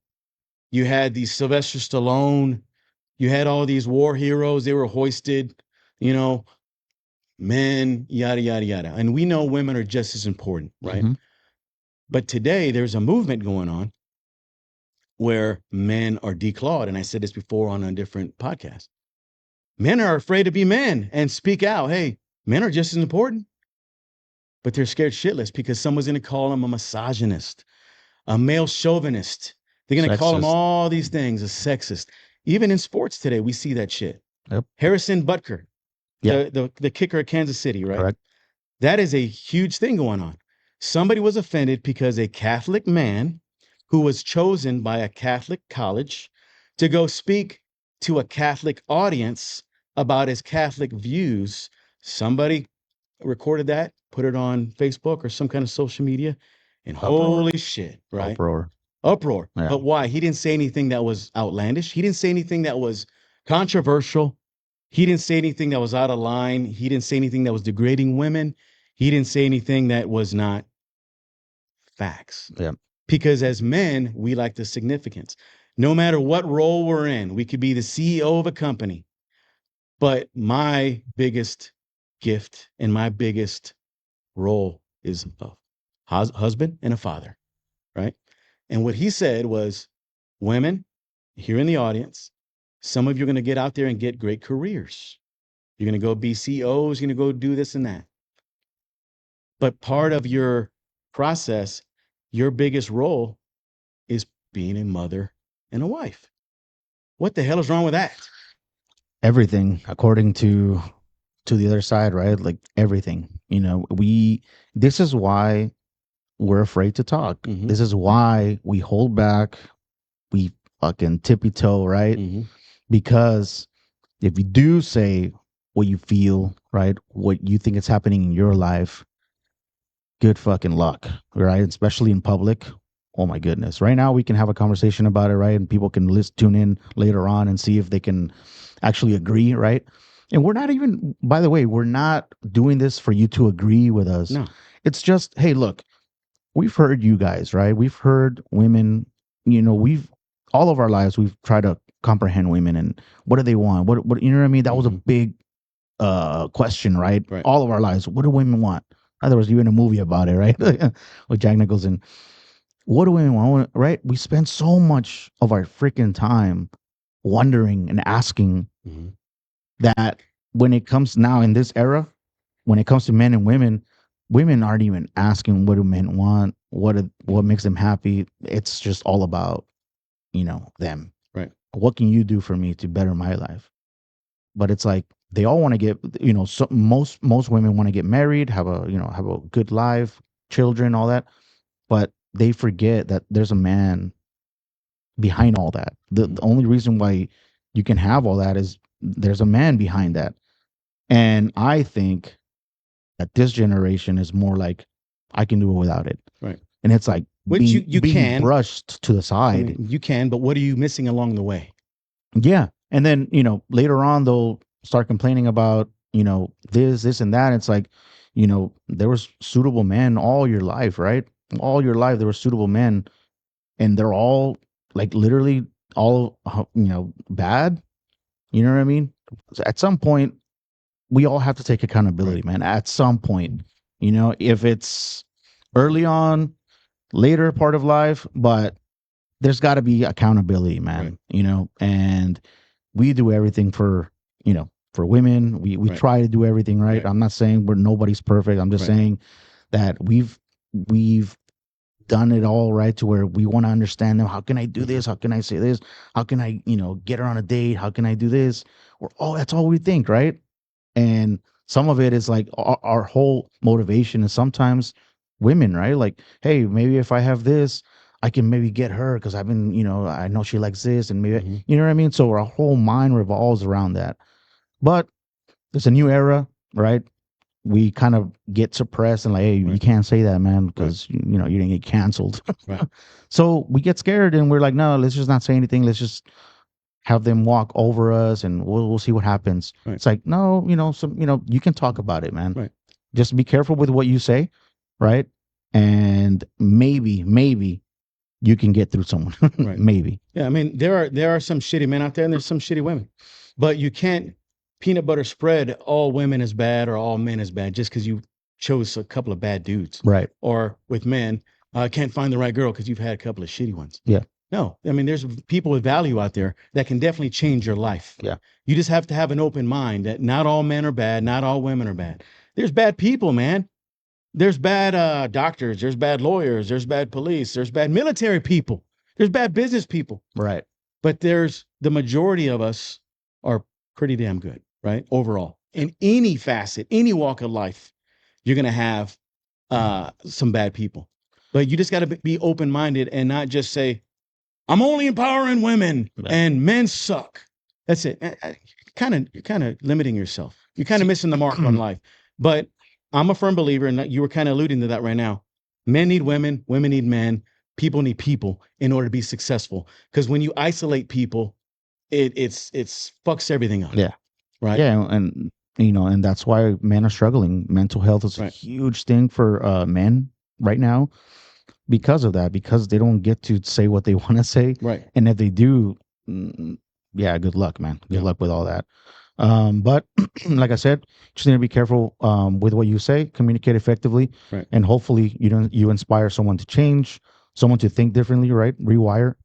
you had the Sylvester Stallone, you had all these war heroes. They were hoisted, you know, men, yada, yada, yada. And we know women are just as important, right? Mhm. But today there's a movement going on where men are declawed. And I said this before on a different podcast. Men are afraid to be men and speak out. Hey, men are just as important. But they're scared shitless because someone's going to call them a misogynist, a male chauvinist. They're going to call them Sexist. all these things, a sexist. Even in sports today, we see that shit. Yep. Harrison Butker, Yeah. the kicker at Kansas City, right? Correct. That is a huge thing going on. Somebody was offended because a Catholic man who was chosen by a Catholic college to go speak to a Catholic audience about his Catholic views, somebody recorded that, put it on Facebook or some kind of social media, and holy shit, right? Uproar. Yeah. But why? He didn't say anything that was outlandish. He didn't say anything that was controversial. He didn't say anything that was out of line. He didn't say anything that was degrading women. He didn't say anything that was not facts. Yeah. Because as men, we like the significance. No matter what role we're in, we could be the CEO of a company. But my biggest gift and my biggest role is a husband and a father, right? And what he said was, women here in the audience, some of you are going to get out there and get great careers. You're going to go be CEOs, you're going to go do this and that. But part of your process, your biggest role is being a mother and a wife. What the hell is wrong with that? Everything, according to the other side, right? Like everything. You know, this is why we're afraid to talk. Mhm. This is why we hold back. We fucking tippy toe, right? Mhm. Because if you do say what you feel, right, what you think is happening in your life, good fucking luck, right? Especially in public. Oh my goodness. Right now we can have a conversation about it, right? And people can tune in later on and see if they can actually agree, right? And we're not even, by the way, we're not doing this for you to agree with us. No. It's just, hey, look, we've heard you guys, right? We've heard women, you know, all of our lives, we've tried to comprehend women and what do they want? What, you know what I mean? That was a big question, right? Right. All of our lives. What do women want? There was even a movie about it, right? With Jack Nicholson. What do women want? Right? We spend so much of our freaking time wondering and asking Mhm. that when it comes now in this era, when it comes to men and women aren't even asking what do men want, what makes them happy. It's just all about, you know, them. Right. What can you do for me to better my life? But it's like they all want to get, you know, most women want to get married, have a good life, children, all that. But they forget that there's a man behind all that. The only reason why you can have all that is there's a man behind that. And I think that this generation is more like, I can do it without it. Right. And it's like Which you being can. brushed to the I side. mean, you can, but what are you missing along the way? Yeah. And then, you know, later on they'll start complaining about, you know, this and that. It's like, you know, there was suitable men all your life, right? All your life there were suitable men, and they're all like literally all, you know, bad. You know what I mean? So at some point, we all have to take accountability, man. At some point, you know, if it's early on, later part of life, but there's got to be accountability, man. Right. You know, and we do everything for, you know, for women. We Right. try to do everything right. Right. I'm not saying nobody's perfect. I'm just Right. saying that we've done it all right to where we want to understand them. How can I do this? How can I say this? How can I, you know, get her on a date? How can I do this? Or, oh, that's all we think, right? And some of it is like our whole motivation is sometimes women, right? Like, hey, maybe if I have this, I can maybe get her because I've been, you know, I know she likes this, and maybe, you know what I mean? So our whole mind revolves around that. But it's a new era, right? we kind of get suppressed and like, hey, you Right. can't say that, man, because you know you didn't get canceled. Right. So we get scared and we're like, no, let's just not say anything. Let's just have them walk over us and we'll see what happens. Right. It's like, no, you know, you can talk about it, man. Right. Just be careful with what you say, right? And maybe you can get through someone. Right. Maybe. Yeah, I mean, there are some shitty men out there, and there's some shitty women, but you can't peanut butter spread all women as bad or all men as bad just because you chose a couple of bad dudes. Right. Or with men, can't find the right girl because you've had a couple of shitty ones. Yeah. No, I mean, there's people with value out there that can definitely change your life. Yeah. You just have to have an open mind that not all men are bad, not all women are bad. There's bad people, man. There's bad doctors, there's bad lawyers, there's bad police, there's bad military people, there's bad business people. Right. But there's the majority of us are pretty damn good, right? Overall, in any facet, any walk of life, you're going to have some bad people. But you just got to be open-minded and not just say, I'm only empowering women and men suck. That's it. You're kind of limiting yourself. You're kind of missing the mark on life. But I'm a firm believer, and you were kind of alluding to that right now. Men need women, women need men, people need people in order to be successful. Because when you isolate people, it's fucks everything up. Yeah. Right. Yeah, and you know, and that's why men are struggling. Mental health is a Right. huge thing for men right now because of that, because they don't get to say what they want to say. Right. And if they do, yeah, good luck, man. Good luck with all that. But like I said, just need to be careful with what you say, communicate effectively, Right. and hopefully you inspire someone to change, someone to think differently, right? Rewire.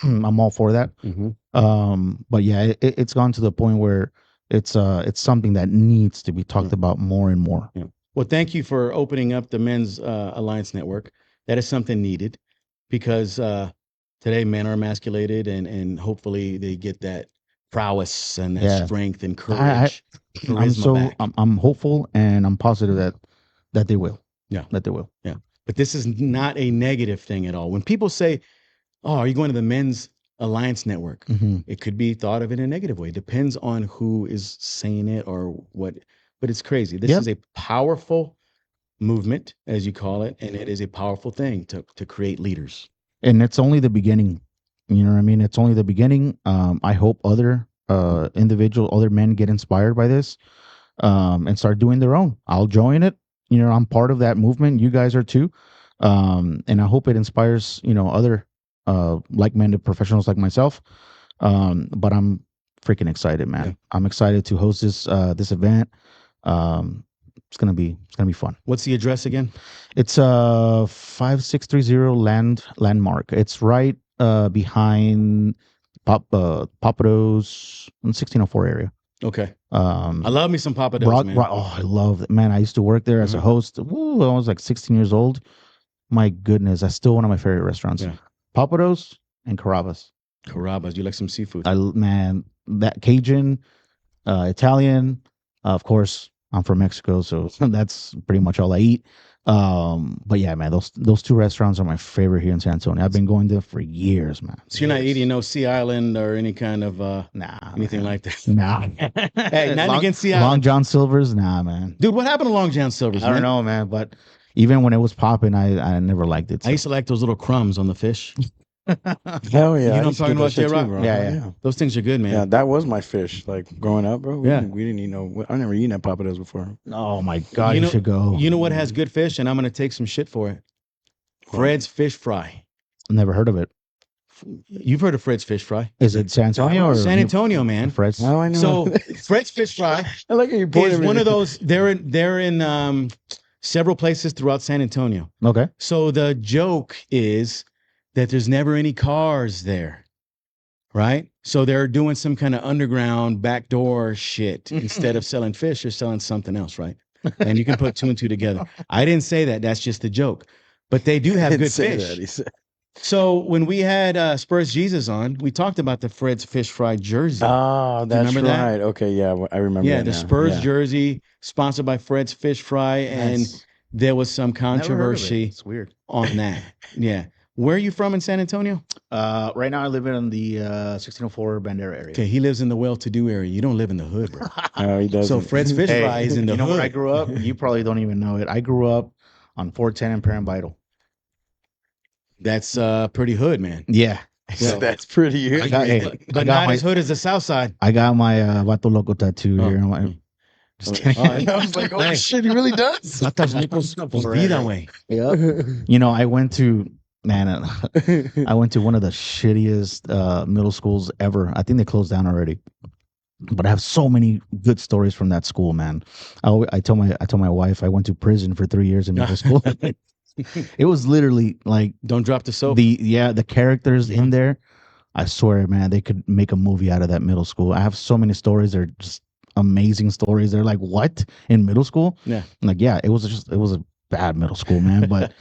I'm all for that. Mm-hmm. But yeah, it's gone to the point where it's something that needs to be talked about more and more. Yeah. Well, thank you for opening up the Men's Alliance Network. That is something needed because today men are emasculated and hopefully they get that prowess and that strength and courage. I'm hopeful and I'm positive that they will. Yeah. That they will. Yeah. But this is not a negative thing at all. When people say, oh, are you going to the Men's Alliance Network? Mm-hmm. It could be thought of in a negative way. Depends on who is saying it or what, but it's crazy. This is a powerful movement, as you call it, and it is a powerful thing to create leaders. And it's only the beginning. You know what I mean? It's only the beginning. I hope other other men get inspired by this and start doing their own. I'll join it. You know, I'm part of that movement. You guys are too. And I hope it inspires, other like-minded professionals like myself. But I'm freaking excited, man. Yeah. I'm excited to host this event. It's gonna be fun. What's the address again? It's 5630 Landmark. It's right behind Papados in 1604 area. Okay. I love me some Papados, man. I love it, man. I used to work there as a host. Ooh, I was like 16 years old. My goodness, that's still one of my favorite restaurants. Yeah. Papados and Carrabba's. Carrabba's. You like some seafood? Man, that Cajun, Italian, of course. I'm from Mexico, so that's pretty much all I eat. But yeah, man, those two restaurants are my favorite here in San Antonio. I've been going there for years, man. So you're not eating no Sea Island or any kind of anything like that? Nah. Hey, nothing against Sea Island. Long John Silver's, nah, man. Dude, what happened to Long John Silver's? I don't know, man. But even when it was popping, I never liked it. So. I used to like those little crumbs on the fish. Hell yeah! You know what I'm talking about, J-Rock? bro. Yeah. Those things are good, man. Yeah, that was my fish. Like growing up, bro. We didn't eat I never eaten at Papados before. Oh my god, you should go. You know what has good fish, and I'm gonna take some shit for it. Fred's Fish Fry. Never heard of it. You've heard of Fred's Fish Fry? Is it San Antonio or San Antonio, man? Fred's. Oh, I know. So Fred's Fish Fry. I like how you is one of those. They're in several places throughout San Antonio. Okay. So the joke is that there's never any cars there, right? So they're doing some kind of underground backdoor shit. Instead of selling fish, they're selling something else, right? And you can put two and two together. I didn't say that. That's just a joke. But they do have good fish. So when we had Spurs Jesus on, we talked about the Fred's Fish Fry jersey. Oh, that's right. That? Okay, yeah, I remember. Yeah, the Spurs jersey sponsored by Fred's Fish Fry, and there was some controversy it's weird on that. Yeah. Where are you from in San Antonio? Right now I live in the 1604 Bandera area. Okay, he lives in the well-to-do area. You don't live in the hood, bro. No, he doesn't. So Fred's Fish Hey, Fry is in the you know hood. where I grew up? You probably don't even know it. I grew up on 410 and Parent Vital. That's pretty hood, man. Yeah. So that's pretty good. I got, hey, But I got not my, as hood as the South Side. I got my Vato Loco tattoo Oh. here. On my, just kidding. I was like, oh Hey. shit, he really does. Patas locos por vida, güey. You know, I went to I went to one of the shittiest middle schools ever. I think they closed down already. But I have so many good stories from that school, man. I told my wife I went to prison for 3 years in middle school. It was literally like Don't drop the soap. the characters in there. I swear, man, they could make a movie out of that middle school. I have so many stories. They're just amazing stories. They're like, what, in middle school? Yeah. I'm like, yeah, it was a bad middle school, man. But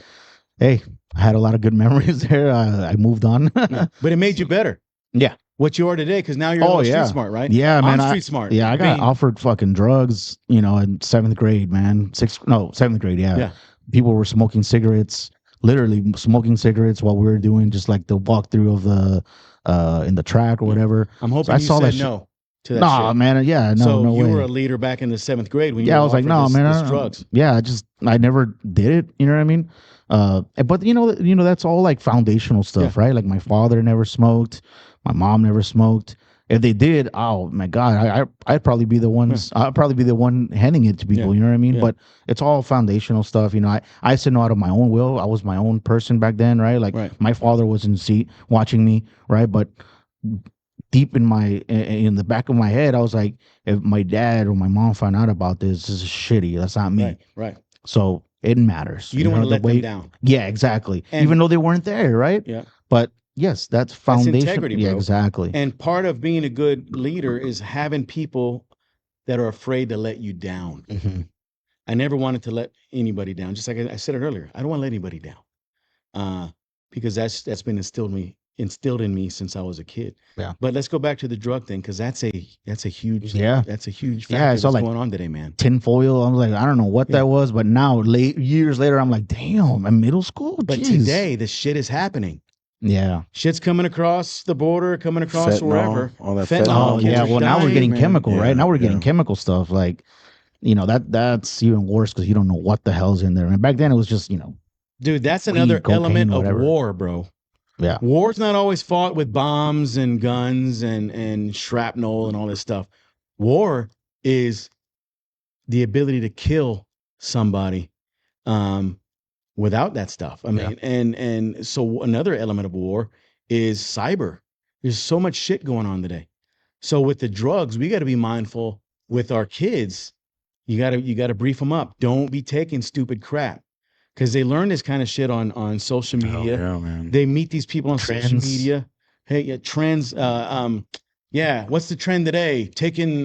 hey, I had a lot of good memories there. I moved on. Yeah. But it made you better. Yeah. What you are today, because now you're street smart, right? Yeah, man. I'm street smart. Yeah, I got offered fucking drugs, in 7th grade, man. 7th grade, Yeah. People were smoking cigarettes, literally smoking cigarettes while we were doing just like the walkthrough of the in the track or whatever. I'm hoping So I you saw said that no to that Nah, shit. man. Yeah, no, So no you way. were a leader back in the 7th grade when you Yeah, were I was like, no, offered man. this drugs. Yeah, I never did it. You know what I mean? But that's all like foundational stuff, right? Like my father never smoked, my mom never smoked. If they did, oh my God, I'd probably be the ones. I'd probably be the one handing it to people. Yeah. You know what I mean? Yeah. But it's all foundational stuff. I said no out of my own will. I was my own person back then, right? Like my father was in the seat watching me, right? But deep in the back of my head, I was like, if my dad or my mom find out about this is shitty. That's not me. Right. So it matters. You don't want to let them down. Yeah, exactly. And- even though they weren't there, right? Yeah. But yes, that's foundation. integrity, yeah, bro. exactly. And part of being a good leader is having people that are afraid to let you down. Mhm. I never wanted to let anybody down. Just like I said it earlier, I don't want to let anybody down, because that's been instilled in me since I was a kid. Yeah. But let's go back to the drug thing, because that's a huge factor Yeah, that's so like going on today, man. tinfoil. I was like, I don't know what that was, but now years later, I'm like, damn, in middle school. But Jeez. today, the shit is happening. Yeah. Shit's coming across the border, coming across Fentanyl, wherever. all that Oh kids yeah. are Well, now we're dying, getting man. chemical, right? Yeah, Now we're getting yeah. chemical stuff. Like, that's even worse because you don't know what the hell's in there. And back then it was just, Dude, that's weed, another cocaine, element of whatever. war, bro. Yeah. War's not always fought with bombs and guns and shrapnel and all this stuff. War is the ability to kill somebody without that stuff. I mean, and so another element of war is cyber. There's so much shit going on today. So with the drugs, we got to be mindful with our kids. You got to brief them up. Don't be taking stupid crap, because they learn this kind of shit on social media. Oh, yeah, man. They meet these people on Trends. social media. Hey, yeah, trends. What's the trend today? Taking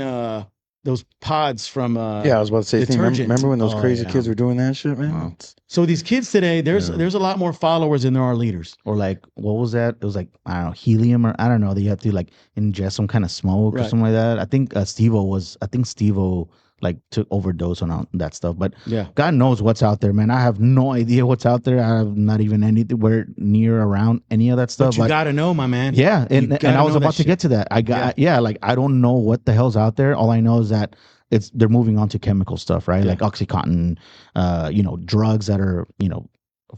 those pods from Yeah, I was about to say, detergent. remember when those Oh, crazy yeah. kids were doing that shit, man? Wow. So these kids today, there's a lot more followers than there are leaders. Or like, what was that? It was like, I don't know, helium or I don't know. That you have to like ingest some kind of smoke or Right. something like that. I think Steve-O like took overdose on that stuff. But Yeah. God knows what's out there, man. I have no idea what's out there. I have not even anywhere near around any of that stuff. But you got to know, my man. Yeah, and I gotta was know about that to get to that. I don't know what the hell's out there. All I know is that they're moving on to chemical stuff, right? Yeah. Like OxyContin, drugs that are,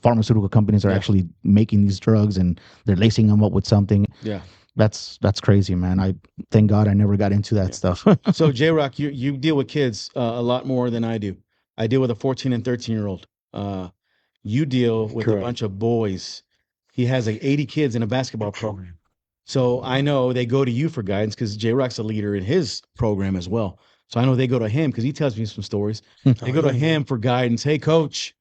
pharmaceutical companies are actually making these drugs and they're lacing them up with something. Yeah. That's crazy, man. I thank God I never got into that stuff. So J-Rock, you deal with kids a lot more than I do. I deal with a 14 and 13-year-old. You deal with a Correct. bunch of boys. He has like 80 kids in a basketball program. So I know they go to you for guidance because J-Rock's a leader in his program as well. So I know they go to him because he tells me some stories. They go to him for guidance. Hey, coach,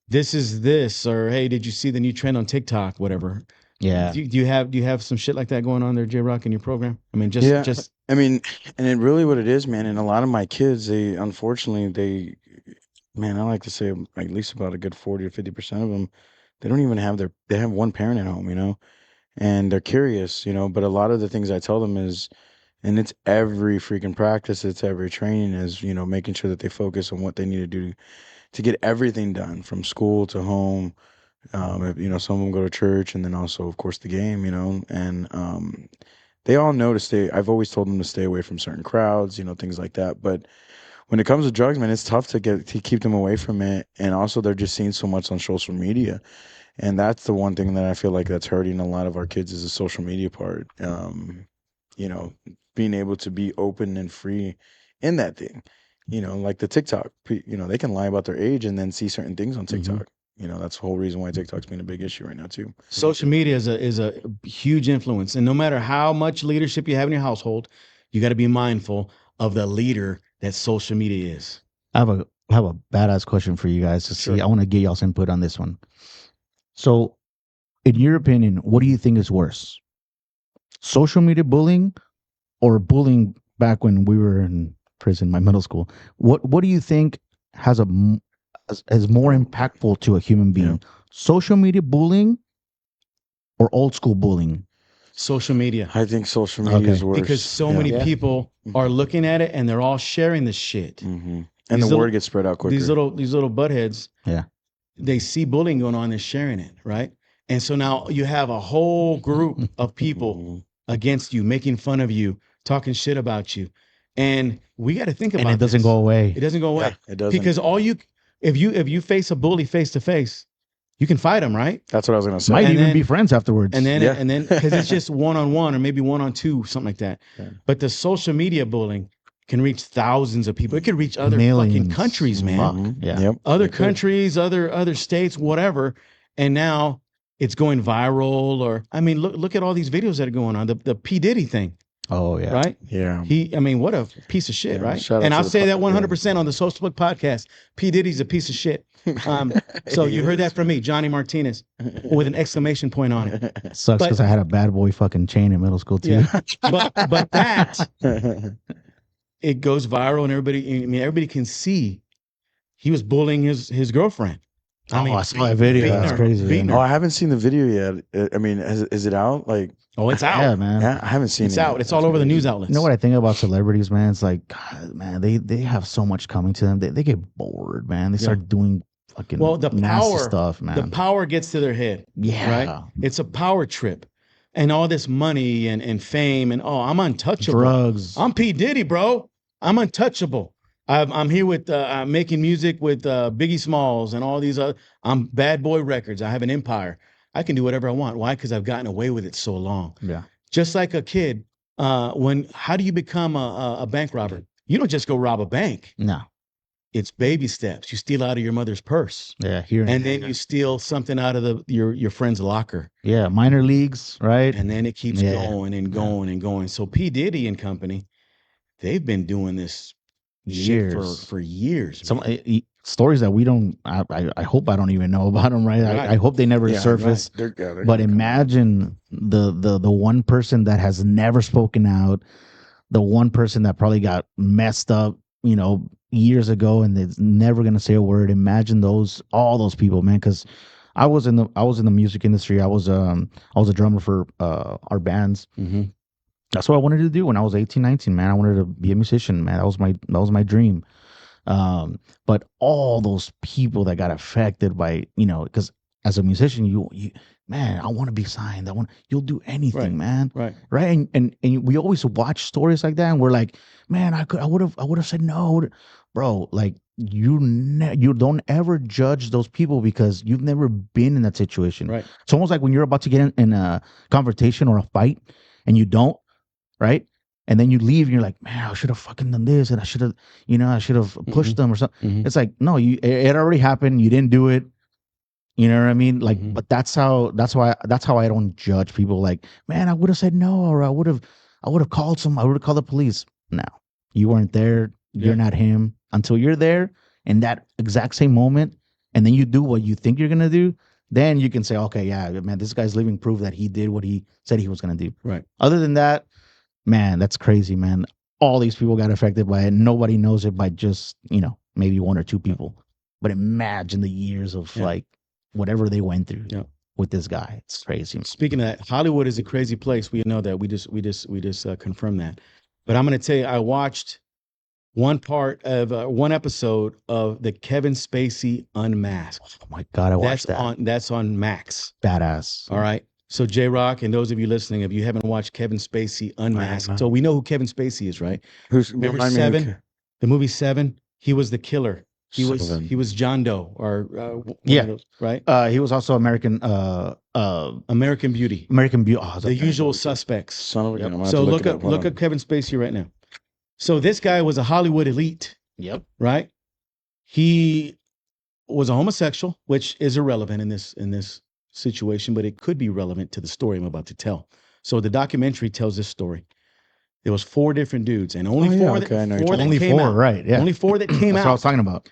this is this. Or, hey, did you see the new trend on TikTok? Whatever. Yeah. Do you have some shit like that going on there, J-Rock, in your program? I mean, Yeah. just I mean, and it really what it is, man. And a lot of my kids, unfortunately, man, I like to say at least about a good 40 to 50% of them, they don't even have they have one parent at home, and they're curious, but a lot of the things I tell them is, and it's every freaking practice, it's every training is, making sure that they focus on what they need to do to get everything done from school to home, Some of them go to church, and then also, of course, the game. And they all know to stay. I've always told them to stay away from certain crowds, things like that. But when it comes to drugs, man, it's tough to keep them away from it. And also, they're just seeing so much on social media, and that's the one thing that I feel like that's hurting a lot of our kids is the social media part. Being able to be open and free in that thing. Like the TikTok. They can lie about their age and then see certain things on TikTok. That's the whole reason why TikTok's been a big issue right now too. Social media is a huge influence, and no matter how much leadership you have in your household, you got to be mindful of the leader that social media is. I have a badass question for you guys to see. Sure. I want to get y'all's input on this one. So, in your opinion, what do you think is worse? Social media bullying or bullying back when we were in prison, my middle school? What do you think is more impactful to a human being? Yeah. Social media bullying or old school bullying? Social media. I think social media is worse because so many people are looking at it and they're all sharing the shit. Mm-hmm. And the word gets spread out quicker. These little buttheads, they see bullying going on, they're sharing it, right? And so now you have a whole group of people against you, making fun of you, talking shit about you, and we got to think about. And it doesn't go away. It doesn't go away. Yeah, it doesn't. Because if you face a bully face to face, you can fight him, right? That's what I was gonna say. Might even be friends afterwards. And then because it's just 1-on-1 or maybe 1-on-2, something like that. Yeah. But the social media bullying can reach thousands of people. It could reach other fucking countries, man. Mm-hmm. Yeah. Yep. Other countries, other states, whatever. And now it's going viral. Or I mean, look at all these videos that are going on. The P. Diddy thing. Oh yeah. Right? Yeah. What a piece of shit, right? And I'll say that 100% on the Social Book podcast. P. Diddy's a piece of shit. So you heard that from me, Johnny Martinez, with an exclamation point on it. Sucks because I had a bad boy fucking chain in middle school too. Yeah. but that it goes viral and everybody can see he was bullying his girlfriend. I saw that video. That's crazy. I haven't seen the video yet. I mean, is it out? Like, it's out. Yeah, man. Yeah, I haven't seen it. It's out. It's all over the news outlets. You know what I think about celebrities, man? It's like, God, man, they have so much coming to them. They get bored, man. They start doing fucking nasty stuff, man. The power gets to their head. Yeah. Right? It's a power trip. And all this money and fame and I'm untouchable. Drugs. I'm P. Diddy, bro. I'm untouchable. I'm here with making music with Biggie Smalls and all these other. I'm Bad Boy Records. I have an empire. I can do whatever I want. Why? Because I've gotten away with it so long. Yeah. Just like a kid. How do you become a bank robber? You don't just go rob a bank. No. It's baby steps. You steal out of your mother's purse. Yeah. And then you steal something out of your friend's locker. Yeah. Minor leagues, right? And then it keeps going and going and going. So P. Diddy and company, they've been doing this years for years. Some stories that we don't. I hope I don't even know about them. Right. I hope they never surface. Right. They're but imagine the one person that has never spoken out, the one person that probably got messed up, years ago, and is never gonna say a word. Imagine all those people, man. Because I was in the music industry. I was a drummer for our bands. Mm-hmm. That's what I wanted to do when I was 18, 19, man. I wanted to be a musician, man. That was my dream. But all those people that got affected by, because as a musician, you man, I want to be signed. You'll do anything, man. Right. And we always watch stories like that, and we're like, man, I would have said no, bro. Like you don't ever judge those people because you've never been in that situation. Right. It's almost like when you're about to get in a confrontation or a fight, and you don't. Right. And then you leave and you're like, man, I should have fucking done this. And I should have pushed them or something. Mm-hmm. It's like, no, it already happened. You didn't do it. You know what I mean? Like, but that's how I don't judge people. Like, man, I would have said no, or I would have called the police. No, you weren't there. You're not him until you're there in that exact same moment. And then you do what you think you're going to do. Then you can say, okay, yeah, man, this guy's living proof that he did what he said he was going to do. Right. Other than that, man, that's crazy, man. All these people got affected by it. Nobody knows it by just, maybe one or two people. But imagine the years of like whatever they went through with this guy. It's crazy. Speaking of that, Hollywood is a crazy place. We know that. We just confirmed that. But I'm going to tell you, I watched one part of one episode of the Kevin Spacey Unmasked. Oh my God, I watched that. That's on Max. Badass. All right. So J-Rock and those of you listening, if you haven't watched Kevin Spacey Unmasked, so we know who Kevin Spacey is, right? Remember remind me Seven? The movie Seven? He was the killer. He was John Doe or right? He was also American American Beauty. American Beauty. Oh, The Usual Suspects. Son of a gun. So look up Kevin Spacey right now. So this guy was a Hollywood elite. Yep. Right? He was a homosexual, which is irrelevant in this situation, but it could be relevant to the story I'm about to tell. So the documentary tells this story. There was 4 different dudes, and only four that came out. Right? Yeah. Only 4 that came That's out. what I was talking about.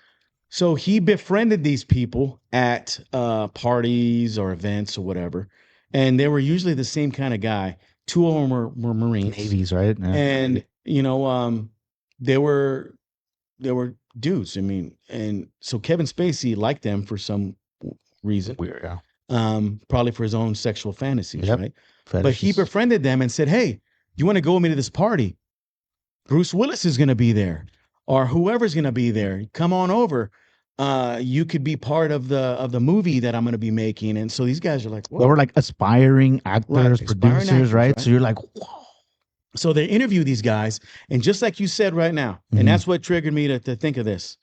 So he befriended these people at parties or events or whatever, and they were usually the same kind of guy. 2 of them were Marines, Navies, right? Yeah. and they were dudes. I mean, and so Kevin Spacey liked them for some reason. Weird, yeah. Probably for his own sexual fantasies, Yep. right? Fetishes. But he befriended them and said, "Hey, you want to go with me to this party? Bruce Willis is going to be there, or whoever's going to be there. Come on over. You could be part of the movie that I'm going to be making." And so these guys are like, "Whoa." They were like aspiring actors, producers, actors, right? So you're like, whoa. So they interview these guys, and just like you said right now, Mhm. and that's what triggered me to think of this.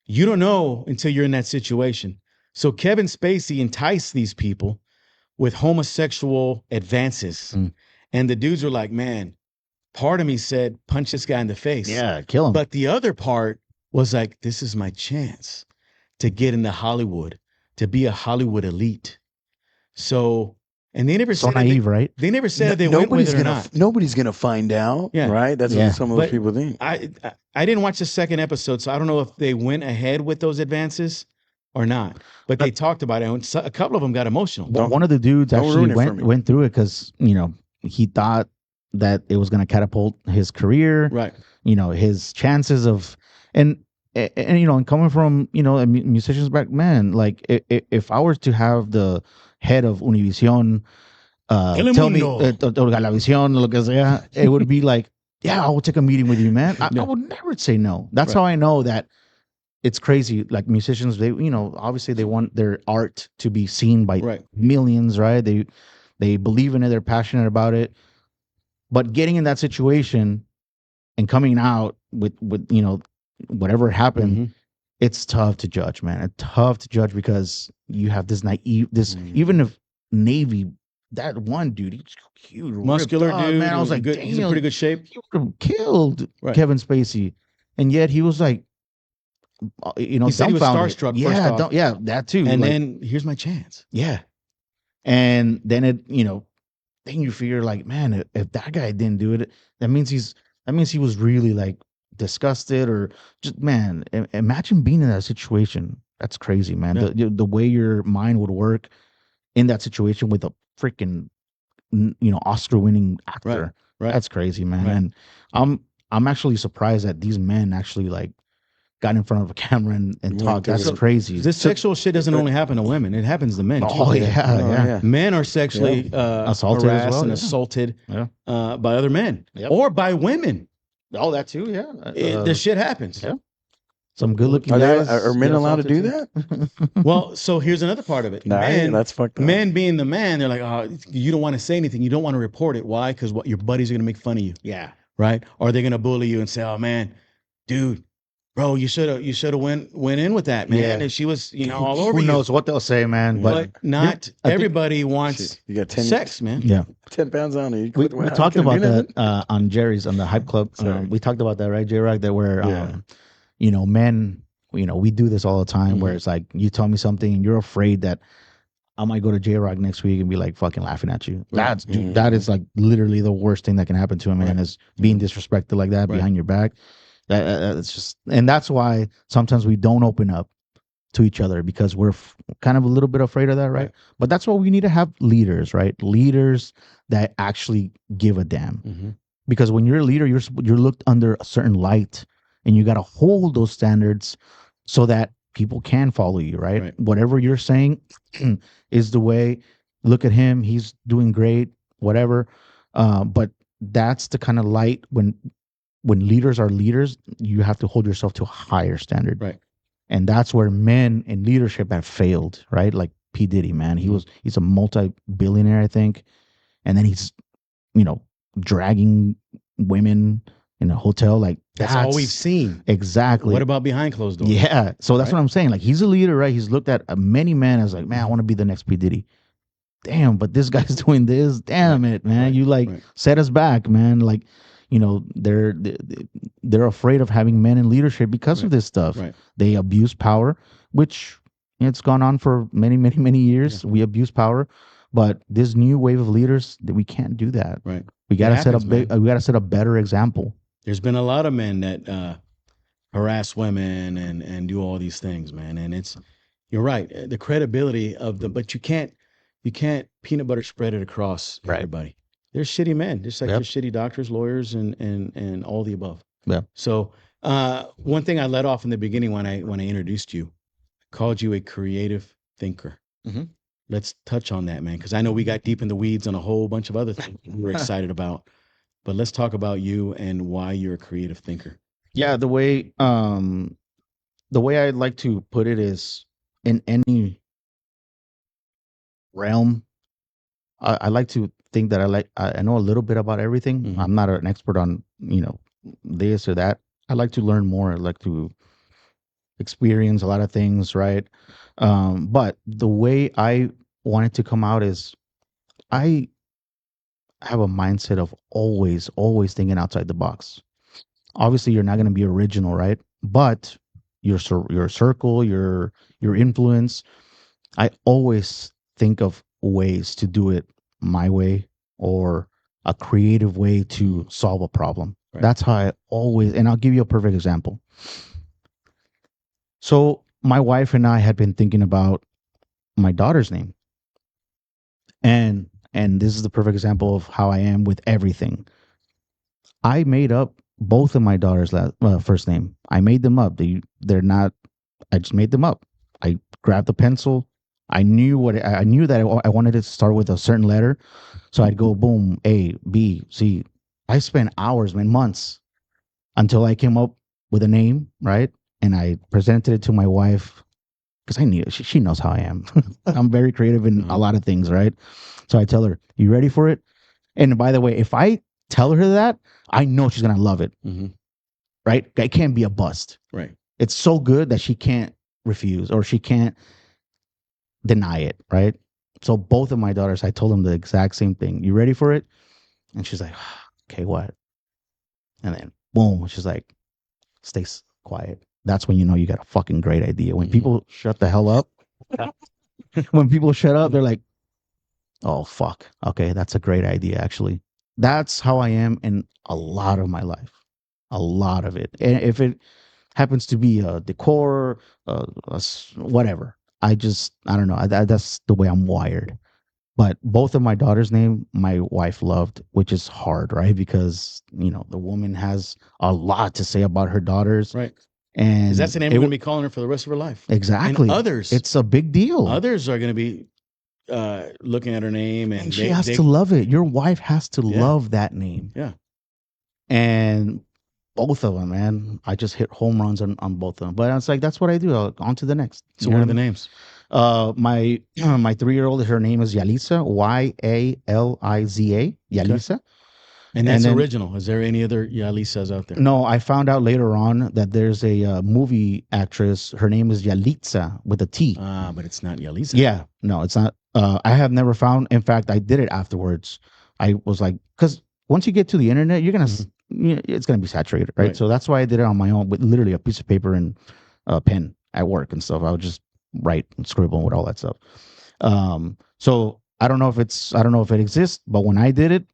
You don't know until you're in that situation. So Kevin Spacey enticed these people with homosexual advances. Mm. And the dudes were like, man, part of me said, punch this guy in the face. Yeah, kill him. But the other part was like, this is my chance to get into Hollywood, to be a Hollywood elite. So, and they never so said naive, right? they never said if they went with it or not. Nobody's gonna find out. Yeah. Right. That's Yeah. what some of those people think. I didn't watch the second episode, so I don't know if they went ahead with those advances or not. But they talked about it. And a couple of them got emotional. Well, one of the dudes don't actually ruin it for me. went through it because he thought that it was going to catapult his career, Right. His chances of and coming from a musicians back, man, like if I were to have the head of Univision tell me or Galavisión, lo que sea, it would be like, yeah, I will take a meeting with you, man. I would never say no. That's how I know that it's crazy. Like musicians, they obviously they want their art to be seen by millions, right? They believe in it, they're passionate about it. But getting in that situation and coming out with whatever happened, it's tough to judge, man. It's tough to judge because you have this naive, even if Navy, that one dude, he's huge, muscular dude, man. I was like, good, he's in pretty good shape. He would have killed Kevin Spacey, and yet he was like, he said he was starstruck. Yeah, that too. And then here's my chance. Yeah, and then then you figure like, man, if that guy didn't do it, that means he was really like disgusted or just, man, imagine being in that situation. That's crazy, man. Yeah. The way your mind would work in that situation with a freaking Oscar winning actor. Right. That's crazy, man. And I'm actually surprised that these men actually like got in front of a camera and talked. That's crazy. This sexual shit doesn't only happen to women; it happens to men too. Oh yeah. Men are sexually assaulted harassed as well, and assaulted by other men or by women. Oh, that too. Yeah, this shit happens. Yeah. Some good-looking guys. Are men allowed to do that? Well, so here's another part of it. Men, that's fucked up. Men being the man, they're like, oh, you don't want to say anything. You don't want to report it. Why? Because your buddies are going to make fun of you. Yeah. Right? Or they're going to bully you and say, oh, man, dude, bro, you should have went in with that, man. Yeah. And she was, all over you. Who knows what they'll say, man. But not everybody wants you got 10, sex, man. Yeah. 10 pounds on it. We talked about that on Jerry's, on the Hype Club. We talked about that, right, J-Rock? That where, men, we do this all the time where it's like, you tell me something and you're afraid that I might go to J-Rock next week and be like fucking laughing at you. That is like literally the worst thing that can happen to a man is being disrespected like that behind your back. That's just, and that's why sometimes we don't open up to each other because we're kind of a little bit afraid of that, right? But that's why we need to have leaders, right? Leaders that actually give a damn. Because when you're a leader, you're looked under a certain light, and you got to hold those standards so that people can follow you, right? Whatever you're saying is the way. Look at him; he's doing great, whatever. But that's the kind of light when when leaders are leaders, you have to hold yourself to a higher standard. Right. And that's where men in leadership have failed, right? Like P. Diddy, man. He's a multi-billionaire, I think. And then he's, dragging women in a hotel. Like That's all we've seen. Exactly. What about behind closed doors? Yeah. So that's what I'm saying. Like, he's a leader, right? He's looked at many men as like, man, I want to be the next P. Diddy. Damn, but this guy's doing this. Damn it, man. You set us back, man. Like, they're afraid of having men in leadership because of this stuff. Right. They abuse power, which it's gone on for many, many, many years. Yeah. We abuse power, but this new wave of leaders, we can't do that. Right. We got to set a better example. There's been a lot of men that harass women and do all these things, man. And you're right. The credibility of but you can't peanut butter spread it across everybody. They're shitty men, just like there's shitty doctors, lawyers, and all the above. Yeah. So one thing I let off in the beginning when I introduced you, I called you a creative thinker. Mm-hmm. Let's touch on that, man, because I know we got deep in the weeds on a whole bunch of other things we're excited about. But let's talk about you and why you're a creative thinker. Yeah, the way I'd like to put it is, in any realm, I like to think that I know a little bit about everything. Mm-hmm. I'm not an expert on this or that. I like to learn more. I like to experience a lot of things, right? But the way I want it to come out is, I have a mindset of always thinking outside the box. Obviously, you're not going to be original, right? But your circle, your influence, I always think of ways to do it my way, or a creative way to solve a problem. Right. That's how I always, and I'll give you a perfect example. So my wife and I had been thinking about my daughter's name. And this is the perfect example of how I am with everything. I made up both of my daughter's first name. I made them up. They're not, I just made them up. I grabbed the pencil. I knew that I wanted it to start with a certain letter. So I'd go boom, A, B, C. I spent hours, man, months, until I came up with a name, right? And I presented it to my wife, because I knew she knows how I am. I'm very creative in a lot of things, right? So I tell her, "You ready for it?" And by the way, if I tell her that, I know she's gonna love it, right? It can't be a bust, right? It's so good that she can't refuse, or she can't deny it, right? So both of my daughters, I told them the exact same thing. You ready for it? And she's like, okay, what? And then boom, she's like, stay quiet. That's when you know you got a fucking great idea. When people shut the hell up, when people shut up, they're like, oh, fuck. Okay, that's a great idea, actually. That's how I am in a lot of my life. A lot of it. And if it happens to be a decor, whatever, I don't know. That's the way I'm wired. But both of my daughters' name, my wife loved, which is hard, right? Because, the woman has a lot to say about her daughters. Right. And that's the name we're going to be calling her for the rest of her life. Exactly. And others. It's a big deal. Others are going to be looking at her name. And she has to love it. Your wife has to love that name. Yeah. And both of them, man, I just hit home runs on both of them. But it's like, that's what I do. On to the next. So what are the names? My 3-year-old, her name is Yaliza, Yaliza, Yaliza. Okay. And that's original. Is there any other Yalizas out there? No, I found out later on that there's a movie actress. Her name is Yalitza with a T. But it's not Yaliza. Yeah, no, it's not. I have never found. In fact, I did it afterwards. I was like, because once you get to the internet, you're gonna, it's gonna be saturated, right? So that's why I did it on my own with literally a piece of paper and a pen at work and stuff. I would just write and scribble with all that stuff. So I don't know if it exists, but when I did it,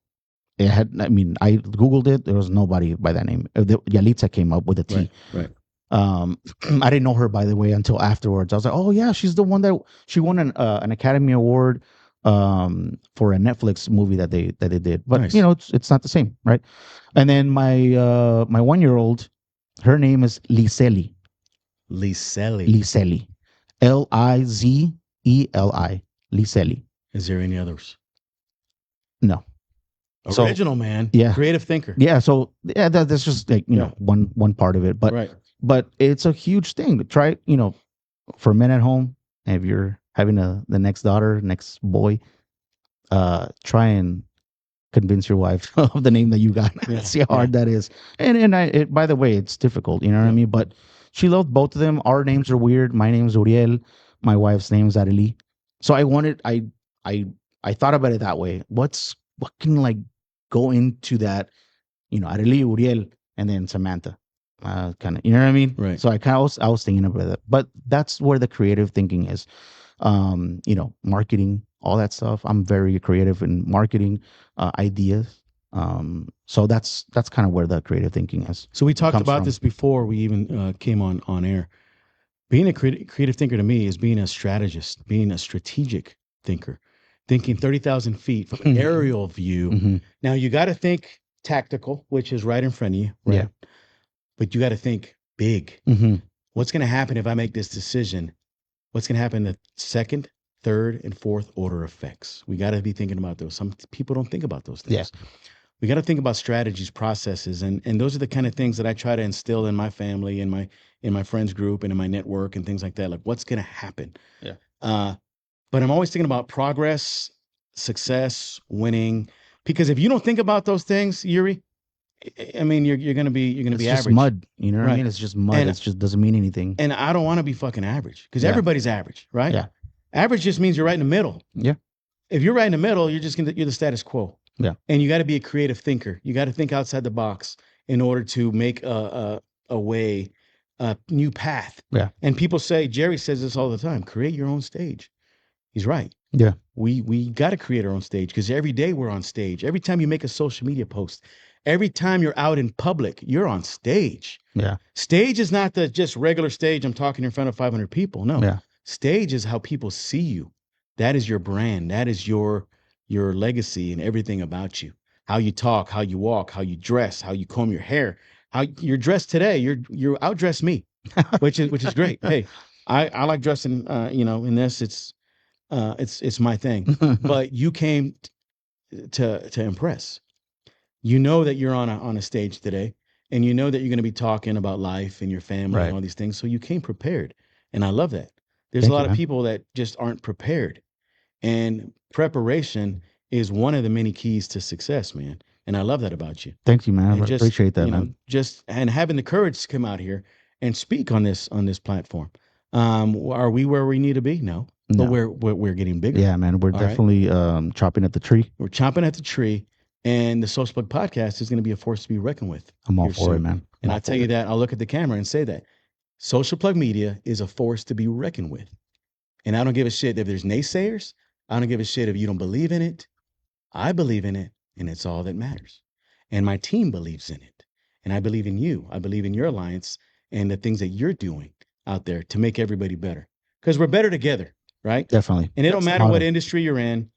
I Googled it. There was nobody by that name. Yalitza came up with a T. Right. I didn't know her, by the way, until afterwards. I was like, oh yeah, she's the one that she won an Academy Award for a Netflix movie that they did. But nice. It's not the same, right? And then my 1-year-old, her name is Liseli. Liseli. Lizeli. Liseli. Is there any others? No. So- Original, man. Yeah. Creative thinker. Yeah, so yeah, that's just like one part of it, but Right. but it's a huge thing to try. For men at home, if you're having the next daughter, next boy, try and convince your wife of the name that you got. Yeah, See how hard that is. And by the way, it's difficult. You know what I mean? But she loved both of them. Our names are weird. My name's Uriel. My wife's name is Arely. So I thought about it that way. What can like go into that? Arely, Uriel, and then Samantha. Kind of, you know what I mean? Right. So I was thinking about that, but that's where the creative thinking is. Marketing, all that stuff. I'm very creative in marketing ideas. So that's kind of where the creative thinking is. So we talked comes about from. this before we even came on air. Being a creative thinker to me is being a strategist, being a strategic thinker, thinking 30,000 feet from an aerial view. Mm-hmm. Now you got to think tactical, which is right in front of you, right? Yeah. But you got to think big. Mm-hmm. What's going to happen if I make this decision? What's going to happen in the second, third, and fourth order effects? We got to be thinking about those. Some people don't think about those things. Yeah. We got to think about strategies, processes, and those are the kind of things that I try to instill in my family, in my friends group, and in my network, and things like that. Like, what's going to happen? Yeah. But I'm always thinking about progress, success, winning, because if you don't think about those things, Yuri, I mean, you're gonna be It's be just average. mud. You know what I Right. mean? It's just mud. And- It just doesn't mean anything. And I don't want to be fucking average because Yeah. everybody's average, right? Yeah. Average just means you're right in the middle. Yeah. If you're right in the middle, you're the status quo. Yeah. And you got to be a creative thinker. You got to think outside the box in order to make a way, a new path. Yeah. And people say, Jerry says this all the time, create your own stage. He's right. Yeah. We got to create our own stage because every day we're on stage. Every time you make a social media post, every time you're out in public, you're on stage. Yeah. Stage is not the just regular stage. I'm talking in front of 500 people. No. Yeah. Stage is how people see you. That is your brand. That is your legacy and everything about you. How you talk, how you walk, how you dress, how you comb your hair, how you're dressed today. You're outdressed me, which is great. Hey, I like dressing. In this, it's my thing. But you came to impress. You know that you're on a stage today, and you know that you're going to be talking about life and your family Right. and all these things. So you came prepared, and I love that. There's Thank a lot you, of man. people that just aren't prepared, and preparation is one of the many keys to success, man. And I love that about you. Thank you, man. And I appreciate that, you know, man. just and having the courage to come out here and speak on this platform. Are we where we need to be? No, No. but we're getting bigger. Yeah, man. We're All right. definitely chopping at the tree. We're chomping at the tree, and the Social Plug podcast is going to be a force to be reckoned with. I'm all here for it, soon. man. And All I'll tell for you it. that. I'll look at the camera and say that Social Plug Media is a force to be reckoned with. And I don't give a shit if there's naysayers. I don't give a shit if you don't believe in it. I believe in it, and it's all that matters. And my team believes in it. And I believe in you. I believe in your alliance and the things that you're doing out there to make everybody better. Because we're better together, right? Definitely. And it don't That's matter how what it- industry you're in.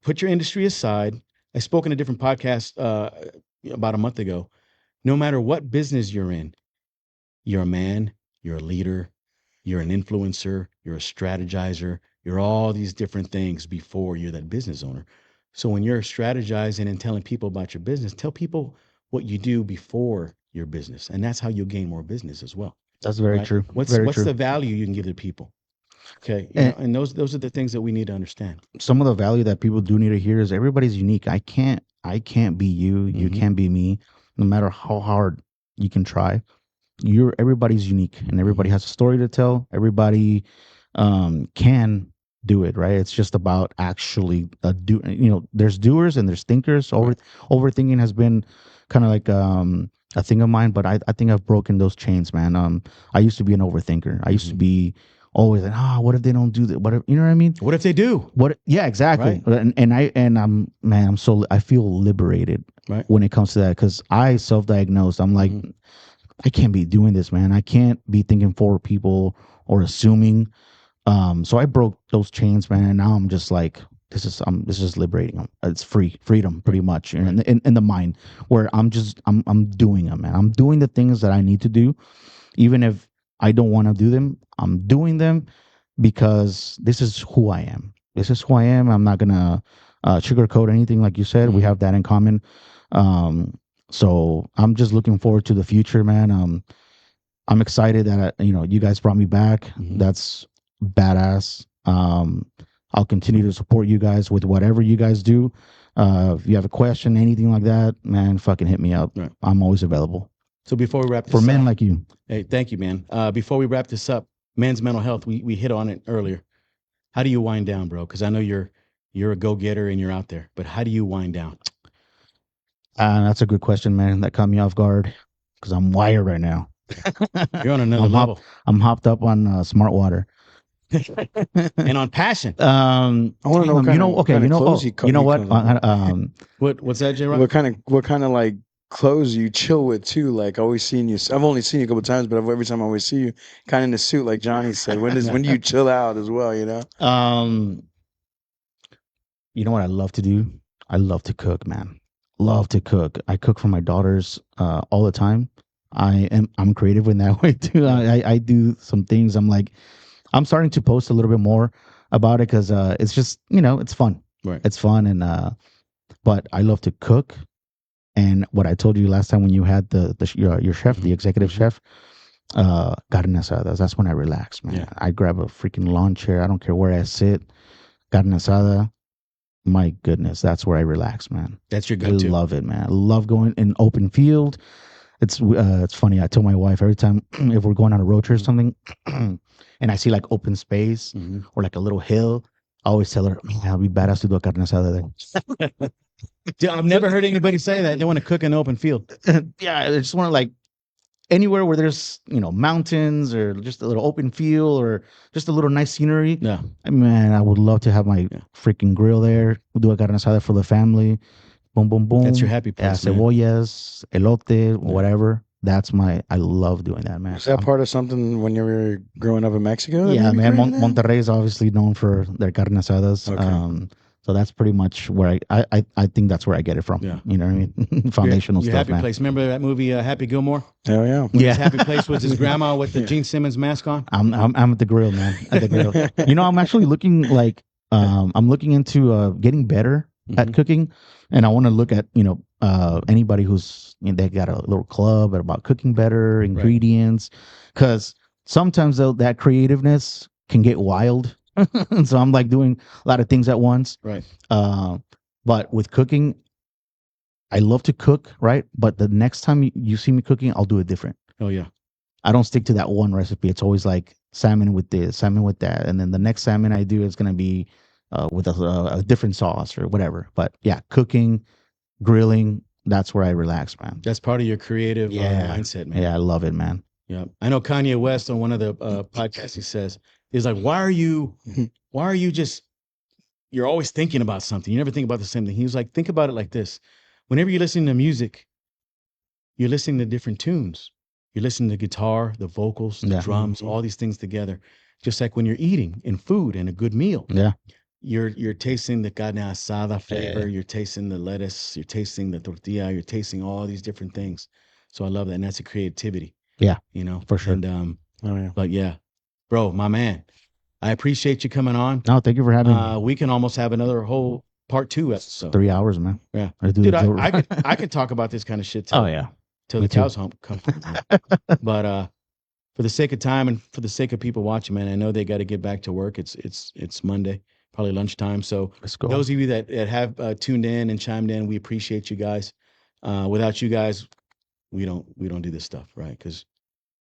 Put your industry aside. I spoke in a different podcast about a month ago. No matter what business you're in, you're a man, you're a leader, you're an influencer, you're a strategizer, you're all these different things before you're that business owner. So when you're strategizing and telling people about your business, tell people what you do before your business. And that's how you'll gain more business as well. That's very right? true. What's very true. the value you can give to people? Okay. And- And those are the things that we need to understand. Some of the value that people do need to hear is everybody's unique. I can't be you. You Mhm. can't be me. No matter how hard you can try, everybody's unique, and everybody has a story to tell. Everybody can do it, right? It's just about actually do. There's doers and there's thinkers. Overthinking has been kind of like a thing of mine, but I think I've broken those chains, man. I used to be an overthinker. I used to be always like, what if they don't do that? What if, you know what I mean? What if they do? Yeah, exactly. Right. I feel liberated Right. when it comes to that, because I self-diagnosed. I'm like, Mhm. I can't be doing this, man. I can't be thinking for people or assuming. So I broke those chains, man, and now I'm just like, this is liberating. It's freedom, pretty much, in the mind, where I'm doing them, man. I'm doing the things that I need to do, even if I don't want to do them. I'm doing them because this is who I am. This is who I am. I'm not gonna sugarcoat anything. Like you said, we have that in common. So I'm just looking forward to the future, man. I'm excited that you guys brought me back. That's badass. I'll continue to support you guys with whatever you guys do. If you have a question, anything like that, man, fucking hit me up. Right. I'm always available. So before we wrap this For up, men like you. hey, thank you, man. Before we wrap this up, men's mental health, we hit on it earlier. How do you wind down, bro? Because I know you're a go-getter and you're out there, but how do you wind down? That's a good question, man. That caught me off guard because I'm wired right now. You're on another level. I'm hopped up on smart water. And on passion. I want to know what kind of clothes what's that, J-Rock? What kind of like clothes you chill with too? Like always seeing you. I've only seen you a couple times, but every time I always see you, kind of in a suit, like Johnny said. When do you chill out as well? You know. You know what I love to do? I love to cook, man. Love to cook. I cook for my daughters all the time. I'm creative in that way too. I do some things. I'm starting to post a little bit more about it because it's just it's fun. Right. It's fun and but I love to cook. And what I told you last time when you had your chef, the executive chef, carne asadas. That's when I relax, man. Yeah. I grab a freaking lawn chair. I don't care where I sit. Carne asada. My goodness, that's where I relax, man. That's your go-to. I love it, man. I love going in open field. It's funny. I tell my wife every time if we're going on a road trip or something, and I see like open space or like a little hill, I always tell her, "Man, it'll be badass to do a carne asada there." Dude, I've never heard anybody say that. They want to cook in open field. Yeah, I just want to like anywhere where there's mountains or just a little open field or just a little nice scenery. Yeah, man, I would love to have my freaking grill there. We'll do a carne asada for the family. Boom, boom, boom. That's your happy place. Cebollas, elote, whatever. I love doing that, man. Was that part of something when you were growing up in Mexico? Yeah, man. Monterrey is obviously known for their carne asadas. Okay. So that's pretty much where I think that's where I get it from. Yeah. You know what I mean? Foundational your stuff, happy man. place. Remember that movie Happy Gilmore? Oh yeah. When his happy place was his grandma with the Gene Simmons mask on. I'm at the grill, man. At the grill. I'm actually looking like I'm looking into getting better at cooking, and I want to look at anybody who's they got a little club about cooking better ingredients, because sometimes though that creativeness can get wild. And so I'm like doing a lot of things at once. Right. But with cooking, I love to cook, right? But the next time you see me cooking, I'll do it different. Oh yeah. I don't stick to that one recipe. It's always like salmon with this, salmon with that, and then the next salmon I do is gonna be with a different sauce or whatever. But yeah, cooking, grilling, that's where I relax, man. That's part of your creative mindset, man. Yeah, I love it, man. Yeah, I know Kanye West on one of the podcasts. He says, "He's like, why are you just? You're always thinking about something. You never think about the same thing." He was like, "Think about it like this: whenever you're listening to music, you're listening to different tunes. You're listening to guitar, the vocals, the drums, all these things together. Just like when you're eating in food and a good meal. Yeah." You're tasting the carne asada flavor, you're tasting the lettuce, you're tasting the tortilla, you're tasting all these different things. So I love that, and that's a creativity. Yeah, for sure. And but yeah, bro, my man, I appreciate you coming on. No, thank you for having me. We can almost have another whole part 2 episode. 3 hours, man. Yeah, dude, I could talk about this kind of shit. Oh yeah, till the cows come home. But for the sake of time and for the sake of people watching, man, I know they got to get back to work. It's Monday. Probably lunchtime. So those of you that have tuned in and chimed in, we appreciate you guys. Without you guys, we don't do this stuff, right? Because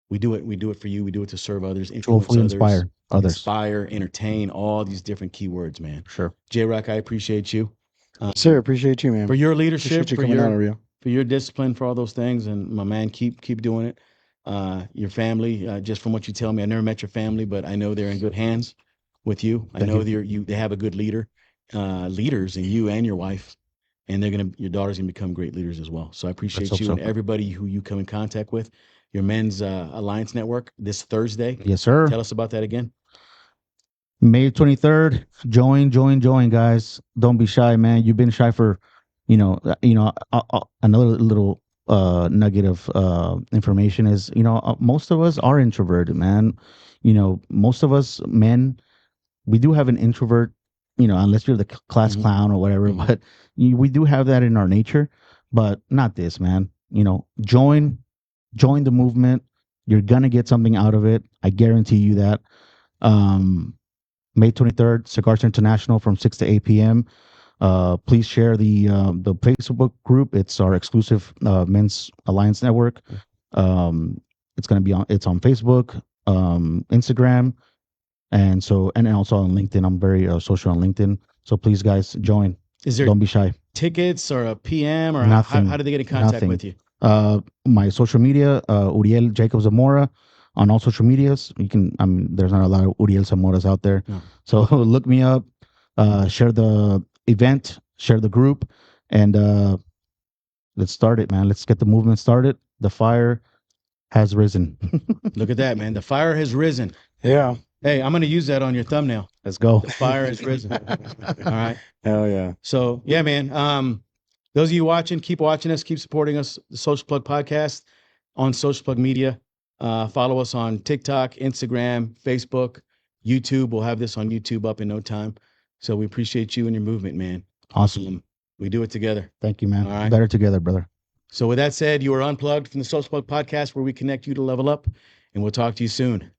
we do it for you. We do it to serve others, hopefully inspire others, entertain, all these different keywords, man. Sure. J-Rock, I appreciate you. Sir, appreciate you, man. For your leadership, for your discipline, for all those things. And my man, keep doing it. Your family, just from what you tell me, I never met your family, but I know they're in good hands with you. I know they have a good leaders in you and your wife, and your daughter's gonna become great leaders as well. So I appreciate you and everybody who you come in contact with. Your Men's Alliance Network this Thursday. Yes, sir. Tell us about that again. May 23rd. Join, guys. Don't be shy, man. You've been shy for, another little nugget of information is, most of us are introverted, man. Most of us men, we do have an introvert unless you're the class clown or whatever. But we do have that in our nature, but not this, man. Join the movement. You're gonna get something out of it. I guarantee you that. May 23rd, Cigars International from 6 to 8 p.m. Please share the Facebook group. It's our exclusive Men's Alliance Network. It's on Facebook, Instagram, and also on LinkedIn. I'm very social on LinkedIn. So please, guys, join. Don't be shy. Tickets or a PM or Nothing. how do they get in contact with you? My social media, Uriel Zamora. On all social medias, there's not a lot of Uriel Zamoras out there. No. So look me up, share the event, share the group, and let's start it, man. Let's get the movement started. The fire has risen. Look at that, man. The fire has risen. Yeah. Hey, I'm going to use that on your thumbnail. Let's go. The fire has risen. All right. Hell yeah. So, yeah, man. Those of you watching, keep watching us, keep supporting us, the Social Plug Podcast on Social Plug Media. Follow us on TikTok, Instagram, Facebook, YouTube. We'll have this on YouTube up in no time. So we appreciate you and your movement, man. Awesome. We do it together. Thank you, man. All right. Better together, brother. So with that said, you are unplugged from the Social Plug Podcast, where we connect you to level up, and we'll talk to you soon.